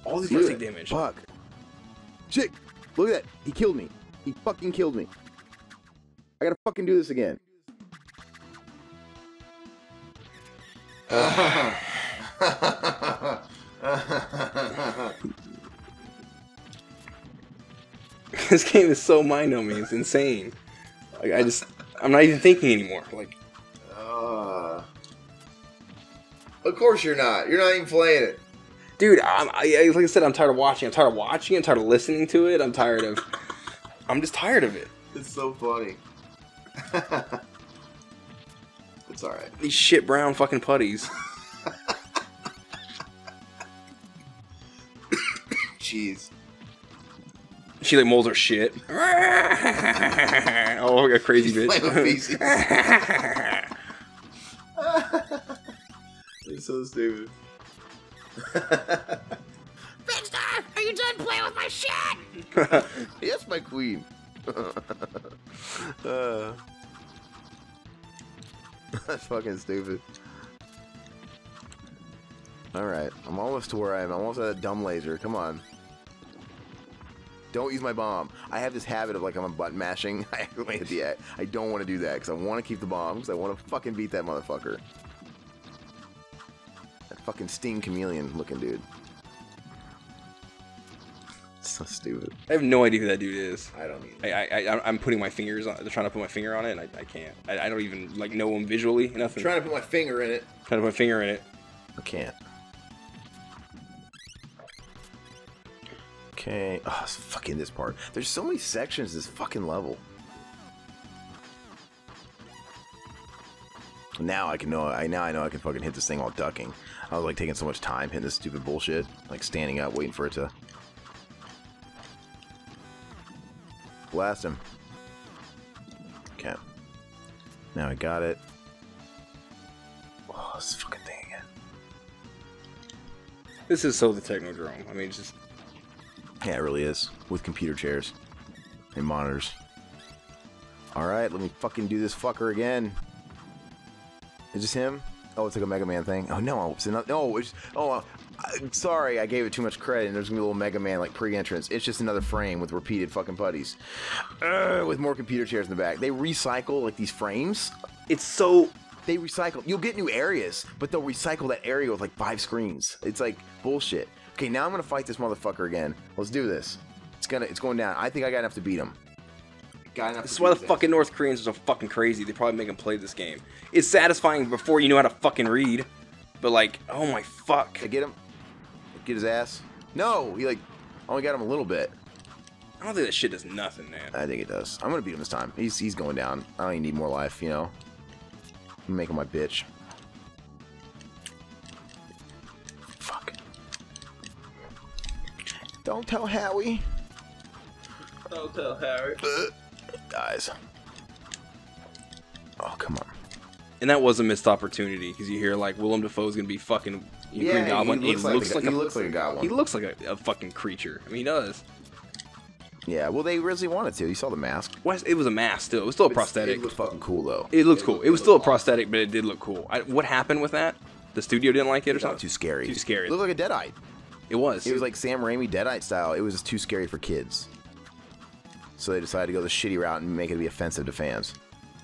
All these guys take damage. Fuck. Shit, look at that. He killed me. He fucking killed me. I gotta fucking do this again. This game is so mind-numbing. It's insane. Like I'm not even thinking anymore. Like, of course you're not. You're not even playing it, dude. Like I said, I'm tired of watching. I'm tired of watching. I'm tired of listening to it. I'm just tired of it. It's so funny. It's all right. These shit brown fucking putties. Jeez. She like molds her shit. Oh, a crazy bitch. It's so stupid. Big-Star, are you done playing with my shit? Yes, my queen. That's fucking stupid. Alright, I'm almost to where I am. I'm almost at a dumb laser. Come on. Don't use my bomb. I have this habit of, like, I'm button mashing. I accidentally hit the A. I don't want to do that because I want to keep the bombs. I want to fucking beat that motherfucker. That fucking Sting Chameleon looking dude. So stupid. I have no idea who that dude is. I don't either. I'm putting my fingers on. They're trying to put my finger on it, and I can't. I don't even like know him visually. Nothing. I'm trying to put my finger in it. Trying to put my finger in it. I can't. Okay. Oh, it's fucking this part. There's so many sections this fucking level. Now I know I can fucking hit this thing while ducking. I was like taking so much time hitting this stupid bullshit, like standing up waiting for it to blast him. Okay. Now I got it. Oh, this fucking thing again. This is so the Technodrome. I mean, it's just... Yeah, it really is. With computer chairs and monitors. Alright, let me fucking do this fucker again. Is this him? Oh, it's like a Mega Man thing. Oh, no. It's another... No, it's... Oh, sorry, I gave it too much credit, and there's gonna be a little Mega Man, like, pre-entrance. It's just another frame with repeated fucking putties. With more computer chairs in the back. They recycle, like, these frames. It's so... They recycle. You'll get new areas, but they'll recycle that area with, like, 5 screens. It's, like, bullshit. Okay, now I'm gonna fight this motherfucker again. Let's do this. It's going down. I think I got enough to beat him. This is why the fucking North Koreans are so fucking crazy. They probably make him play this game. It's satisfying before you know how to fucking read. But like, oh my fuck. I get him. Get his ass. No, he like only got him a little bit. I don't think that shit does nothing, man. I think it does. I'm gonna beat him this time. He's going down. I don't even need more life, you know. I'm making my bitch. Fuck. Don't tell Howie. Don't tell Harry. Dies. Oh, come on. And that was a missed opportunity because you hear like Willem Dafoe's gonna be fucking Green Goblin. He looks like a goblin. He looks like a fucking creature. I mean, he does. Yeah, well, they really wanted to. You saw the mask. It was a mask still. It was still a prosthetic. It looked fucking cool, though. It looks cool. It was still a prosthetic, but it did look cool. What happened with that? The studio didn't like it or something? Too scary. Too scary. It looked like a Deadite. It was. It was like Sam Raimi Deadite style. It was just too scary for kids. So they decided to go the shitty route and make it be offensive to fans.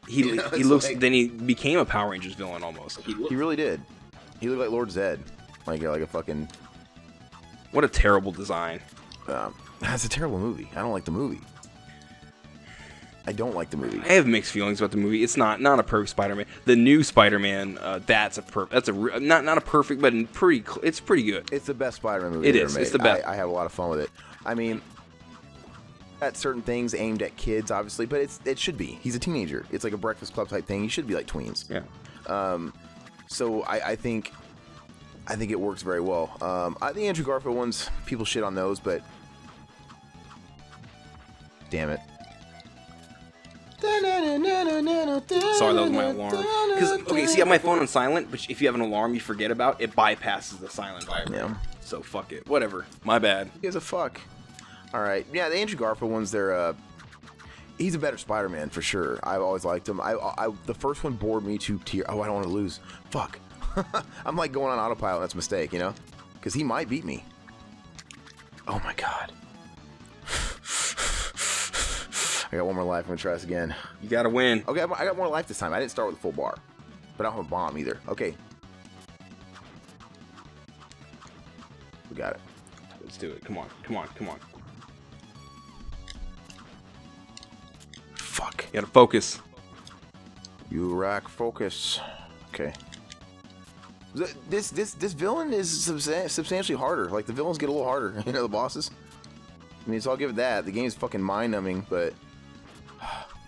He looks. Like, then he became a Power Rangers villain almost. He really did. He looked like Lord Zed, like a fucking. What a terrible design. That's a terrible movie. I don't like the movie. I don't like the movie. I have mixed feelings about the movie. It's not a perfect Spider-Man. The new Spider-Man, not a perfect, but it's pretty good. It's the best Spider-Man movie. It is. It's the best. I have a lot of fun with it. I mean, at certain things aimed at kids, obviously, but it should be. He's a teenager. It's like a Breakfast Club type thing. He should be like tweens. Yeah. So I think it works very well. I think Andrew Garfield ones, people shit on those, but damn it. Sorry, that was my alarm. Okay, see, I have my phone on silent, but if you have an alarm you forget about, it bypasses the silent vibrator. Yeah. So fuck it. Whatever. My bad. He gives a fuck. All right. Yeah, the Andrew Garfield ones, he's a better Spider-Man for sure. I've always liked him. The first one bored me to tears. Oh, I don't want to lose. Fuck. I'm like going on autopilot. That's a mistake, you know? Because he might beat me. Oh my god. I got one more life. I'm going to try this again. You gotta win. Okay, I got more life this time. I didn't start with a full bar. But I don't have a bomb either. Okay. We got it. Let's do it. Come on. Come on. Come on. Fuck. You gotta focus. You rack focus. Okay. This villain is substantially harder. Like, the villains get a little harder. You know, the bosses. I mean, so I'll give it that. The game's fucking mind-numbing, but...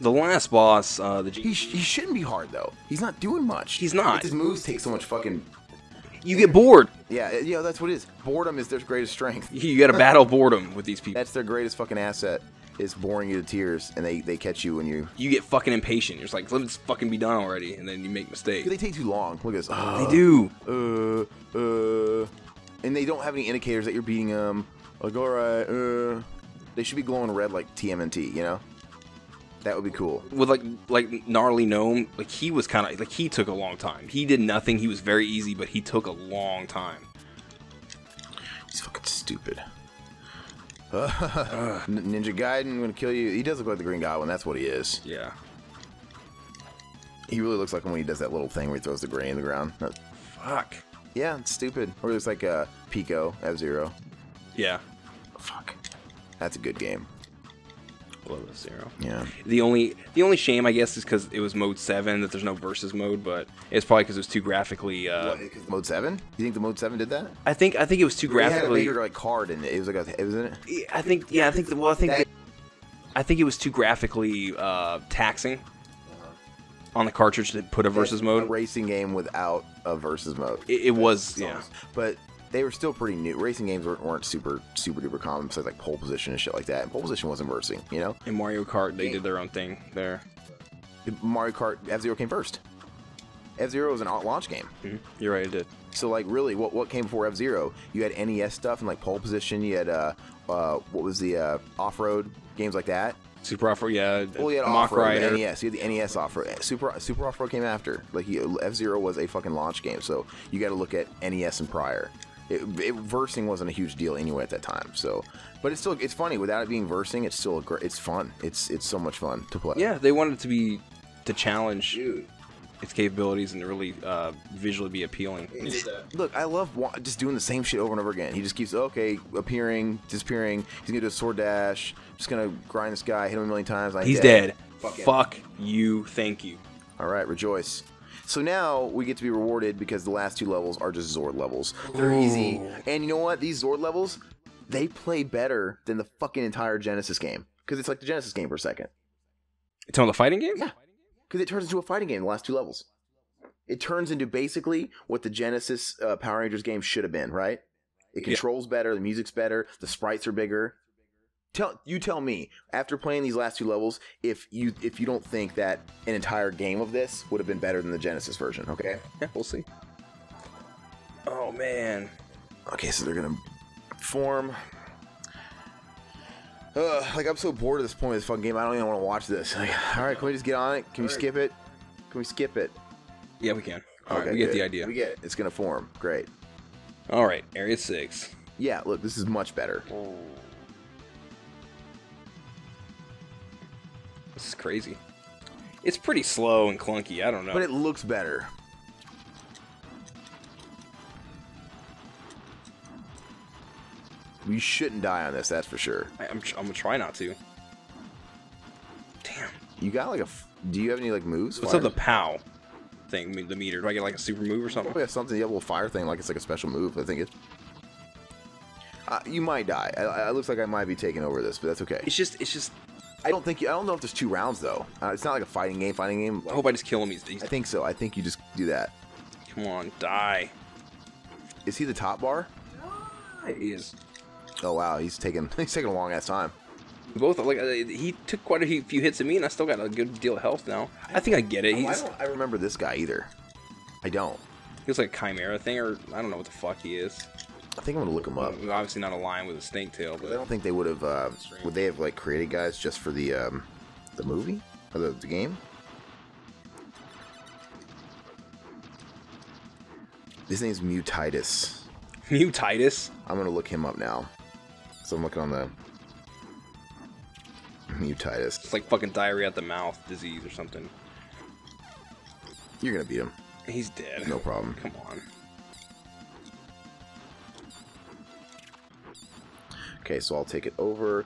The last boss, He shouldn't be hard, though. He's not doing much. He's not. His moves take so much fucking... You get bored. Yeah, that's what it is. Boredom is their greatest strength. You gotta battle boredom with these people. That's their greatest fucking asset, is boring you to tears, and they catch you when you... You get fucking impatient. You're just like, let this fucking be done already, and then you make mistakes. They take too long. Look at this. They do. And they don't have any indicators that you're beating them. Like, alright, They should be glowing red like TMNT, you know? That would be cool. With like Gnarly Gnome, like he was kind of like he took a long time. He did nothing. He was very easy, but he took a long time. He's fucking stupid. Ninja Gaiden, I'm gonna kill you. He does look like the Green Goblin. That's what he is. Yeah. He really looks like him when he does that little thing where he throws the grenade in the ground. Fuck. Yeah, it's stupid. Or it's like a Pico, F-Zero. Yeah. Fuck. That's a good game. Love F-Zero. Yeah. The only shame, I guess, is because it was mode 7 that there's no versus mode, but it's probably because it was too graphically. Mode 7? You think the mode 7 did that? I think it was too graphically. It had a bigger like card in it. It was like it was in it. I think it was too graphically taxing on the cartridge to put a versus mode. A racing game without a versus mode. It was, yeah. But they were still pretty new. Racing games weren't super duper common, besides like pole position and shit like that. And pole position wasn't versing, you know. In Mario Kart, they did their own thing there. Mario Kart F-Zero came first. F-Zero was an launch game. Mm-hmm. You're right, it did. So like really, what came before F-Zero? You had NES stuff and like pole position. You had what was the off-road games like that. Super Off-Road, yeah. Well, you had Mach off-road, Rider. NES. You had the NES off-road. Super Off-Road came after. Like F-Zero was a fucking launch game, so you got to look at NES and prior. Versing wasn't a huge deal anyway at that time. So, but it's funny without it being versing. It's still it's fun. It's so much fun to play. Yeah, they wanted it to challenge its capabilities and to really visually be appealing. Look, I love just doing the same shit over and over again. He just keeps appearing, disappearing. He's gonna do a sword dash. Just gonna grind this guy, hit him a million times. He's dead. Fuck you. Thank you. All right, rejoice. So now we get to be rewarded because the last 2 levels are just Zord levels. They're easy. And you know what? These Zord levels, they play better than the fucking entire Genesis game. Because it's like the Genesis game for a second. It's on the fighting game? Yeah. Because it turns into a fighting game in the last 2 levels. It turns into basically what the Genesis Power Rangers game should have been, right? It controls better, the music's better, the sprites are bigger. Tell me, after playing these last 2 levels, if you don't think that an entire game of this would have been better than the Genesis version, okay? Yeah, we'll see. Oh, man. Okay, so they're gonna form. Like, I'm so bored at this point of this fucking game, I don't even want to watch this. Like, alright, can we just get on it? Can we skip it? Can we skip it? Yeah, we can. Alright, Okay, we get good. the idea. We get it. It's gonna form. Great. Alright, Area 6. Yeah, look, this is much better. This is crazy. It's pretty slow and clunky, I don't know. But it looks better. You shouldn't die on this, that's for sure. I'm gonna try not to. Damn. You got like a... Do you have any like moves? What's up the POW thing, the meter? Do I get like a super move or something? Probably have something, you have a little fire thing, like it's like a special move, I think it... you might die. It looks like I might be taking over this, but that's okay. It's just... I don't know if there's 2 rounds though. It's not like a fighting game. I hope I just kill him. He's I think so. I think you just do that. Come on, die. Is he the top bar? He is. Oh wow, he's taking a long ass time. Both like he took quite a few hits at me, and I still got a good deal of health now. I think I get it. I remember this guy either. I don't. He's like a chimera thing, or I don't know what the fuck he is. I think I'm gonna look him up. Obviously not a lion with a snake tail, but I don't think they would have. Would they have like created guys just for the movie or the game? His name's Mutitis. Mutitis. I'm gonna look him up now. So I'm looking on the Mutitis. It's like fucking diarrhea at the mouth disease or something. You're gonna beat him. He's dead. No problem. Come on. Okay, so I'll take it over.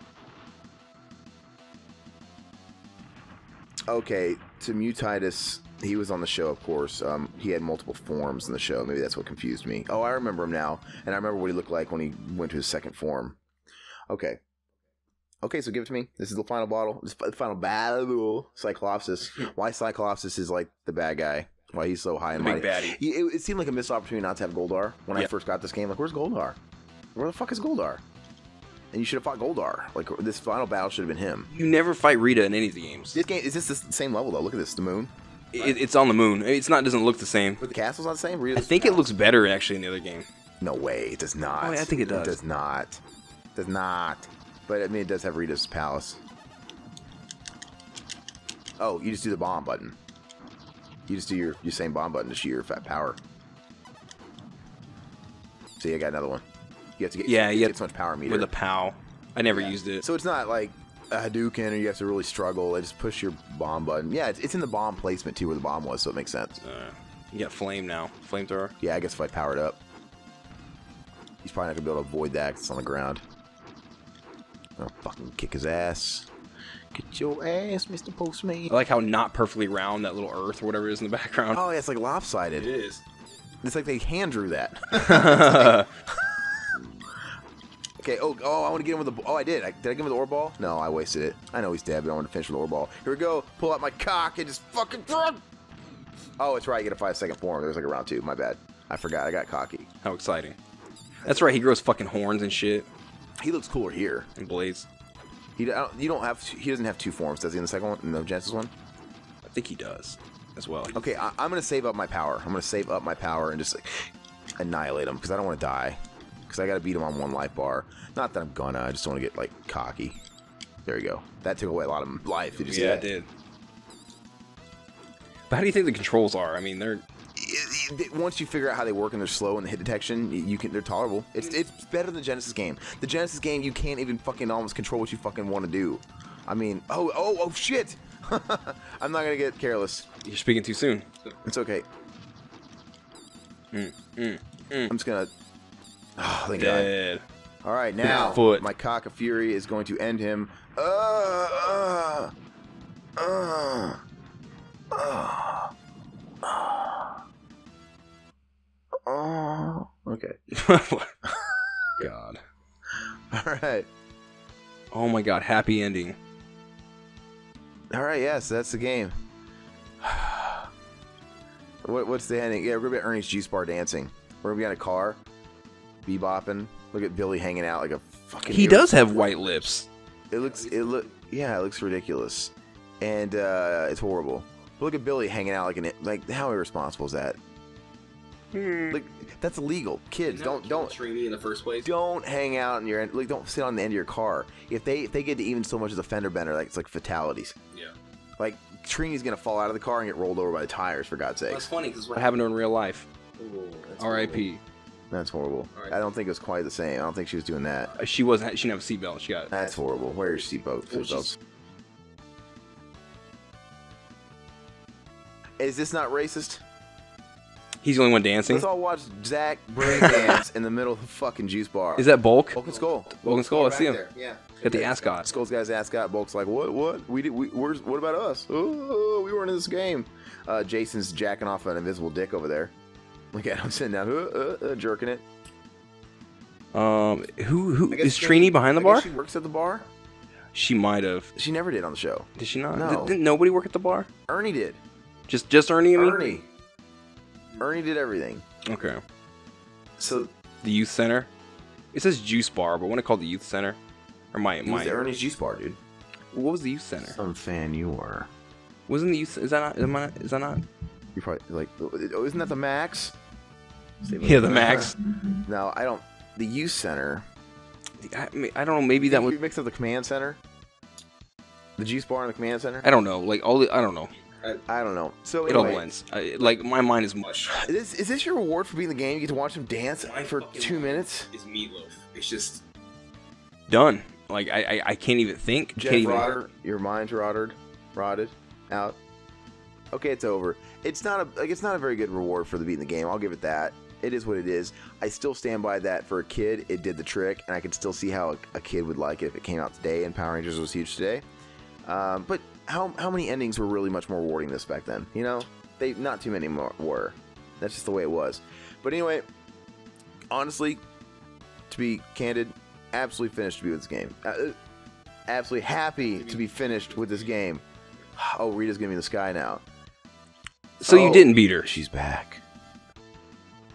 Okay, to Mutitis, he was on the show, of course. He had multiple forms in the show. Maybe that's what confused me. Oh, I remember him now. And I remember what he looked like when he went to his second form. Okay. Okay, so give it to me. This is the final battle. This is the final battle. Cyclopsis. Why Cyclopsis is like the bad guy. Why he's so high and mighty. Big baddie. It seemed like a missed opportunity not to have Goldar when I first got this game. Like, where's Goldar? Where the fuck is Goldar? And you should have fought Goldar. Like, this final battle should have been him. You never fight Rita in any of the games. This game, is this the same level, though? Look at this, the moon. It's on the moon. It's not. Doesn't look the same. But the castle's not the same? I think it looks better, actually, in the other game. No way, it does not. Oh, yeah, I think it does. It does not. It does not. But, I mean, it does have Rita's palace. Oh, you just do the bomb button. You just do your same bomb button to shoot your fat power. See, I got another one. You have to get, you get so much power meter. With a POW. I never used it. So it's not like a Hadouken or you have to really struggle. They just push your bomb button. Yeah, it's in the bomb placement too where the bomb was, so it makes sense. You got flame now. Flamethrower. Yeah, I guess if I power it up. He's probably not going to be able to avoid that 'cause it's on the ground. I'll fucking kick his ass. Get your ass, Mr. Postman. I like how not perfectly round that little earth or whatever it is in the background. Oh, yeah, it's like lopsided. It is. It's like they hand drew that. Okay, oh, I want to get him with the... Oh, I did. Did I give him the ore ball? No, I wasted it. I know he's dead, but I want to finish with the ore ball. Here we go. Pull out my cock and just fucking throw it. Oh, it's right. You get a 5-second form. There was like a round 2. My bad. I forgot. I got cocky. How exciting. That's right. He grows fucking horns and shit. He looks cooler here. And blades. He doesn't have 2 forms, does he, in the second one? In the Genesis one? I think he does as well. Okay, I'm going to save up my power. I'm going to save up my power and just like, annihilate him because I don't want to die. Because I got to beat him on 1 life bar. Not that I'm gonna. I just want to get, like, cocky. There you go. That took away a lot of life. Did you see that? Yeah, it did. But how do you think the controls are? I mean, they're... Once you figure out how they work and they're slow in the hit detection, they're tolerable. It's better than the Genesis game. The Genesis game, you can't even fucking almost control what you fucking want to do. I mean, oh, shit! I'm not gonna get careless. You're speaking too soon. It's okay. I'm just gonna... Oh, thank God. All right, now my cock of fury is going to end him. Okay. God. All right. Oh my God! Happy ending. All right. Yes, that's the game. What's the ending? Yeah, we're gonna be at Ernie's juice bar dancing. We're gonna be on a car. Bebopping. Look at Billy hanging out like a fucking... He does have white lips. It looks ridiculous. And it's horrible. But look at Billy hanging out like how irresponsible is that? Like that's illegal. Kids, don't Trini in the first place. don't hang out in your like. Don't sit on the end of your car. If they get to even so much as a fender bender, like it's like fatalities. Yeah. Like Trini's gonna fall out of the car and get rolled over by the tires. For God's That's sakes. funny because what happened to her in real life. R.I.P. That's horrible. Alright. I don't think it was quite the same. I don't think she was doing that. She wasn't. She didn't have a seatbelt. She got. That's horrible. Wear your seatbelts. Is this not racist? He's the only one dancing. Let's all watch Zach break dance in the middle of the fucking juice bar. Is that Bulk? Bulk and Skull? Bulk and Skull. I see him. Yeah. Got the ascot. Skull's got his ascot. Bulk's like, what? What about us? Oh, we weren't in this game. Jason's jacking off an invisible dick over there. Look at him sitting down, jerking it. Who is Trini behind the bar? She works at the bar. She might have. She never did on the show. Did she not? No. Didn't nobody work at the bar? Ernie did. Just Ernie. I mean? Ernie did everything. Okay. So The youth center. It says juice bar, but when I called the youth center, or my it was the Ernie's juice bar, dude. What was the youth center? Some fan you were. Wasn't the youth? Is that not? Is that not? You probably like. Oh, isn't that the Max? Yeah, the Max. No, I don't. The youth center. I don't know. Maybe that was. You mixed up the command center. The juice bar and the command center. I don't know. Like all the. I don't know. I don't know. So It all anyway, blends. Like my mind is mush. is this your reward for being the game? You get to watch him dance for 2 minutes. It's meatloaf. It's just done. Like I can't even think. Jeff Can't even. Rodder, your mind's rotted out. Okay, it's over. It's not a very good reward for the beating the game. I'll give it that. It is what it is. I still stand by that. For a kid, it did the trick, and I can still see how a kid would like it if it came out today. And Power Rangers was huge today. But how many endings were really much more rewarding this back then? You know, not too many more were. That's just the way it was. But anyway, honestly, to be candid, absolutely finished to be with this game. Absolutely happy to be finished with this game. Oh, Rita's giving me the sky now. So you didn't beat her. She's back.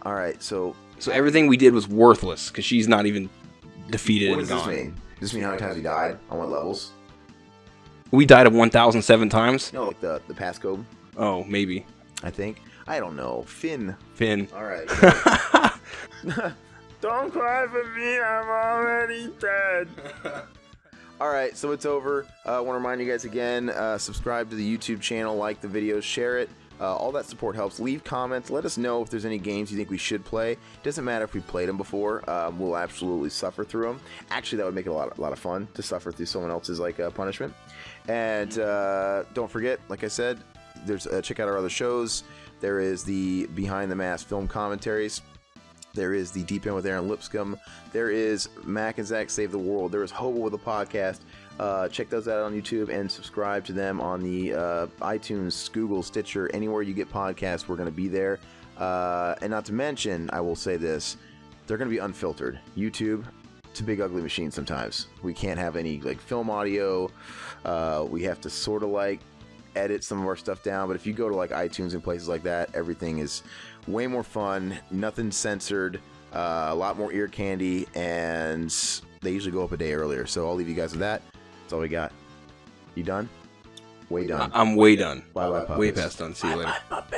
All right, so everything we did was worthless because she's not even defeated what and does this gone. mean? Does this mean how many times he died? On what levels? We died 1,007 times. No, like the passcode. Oh, maybe. I think. I don't know. Finn. Finn. All right. Don't cry for me. I'm already dead. All right, so it's over. I want to remind you guys again, subscribe to the YouTube channel, like the videos, share it. All that support helps. Leave comments. Let us know if there's any games you think we should play. Doesn't matter if we played them before. We'll absolutely suffer through them. Actually, that would make it a lot of fun to suffer through someone else's punishment. And don't forget, like I said, there's check out our other shows. There is the Behind the Mask film commentaries. There is the Deep End with Aaron Lipscomb. There is Mac and Zach Save the World. There is Hobo with a podcast. Check those out on YouTube and subscribe to them on the iTunes, Google, Stitcher, anywhere you get podcasts. We're going to be there. And not to mention, I will say this, they're going to be unfiltered. YouTube, it's a big ugly machine sometimes. We can't have any film audio. We have to sort of edit some of our stuff down. But if you go to iTunes and places like that, everything is way more fun, nothing censored, a lot more ear candy, and they usually go up a day earlier. So I'll leave you guys with that. That's all we got. You done? Way done. I'm way done. Bye-bye, Way puppets. past done. See you later. Bye-bye, puppets.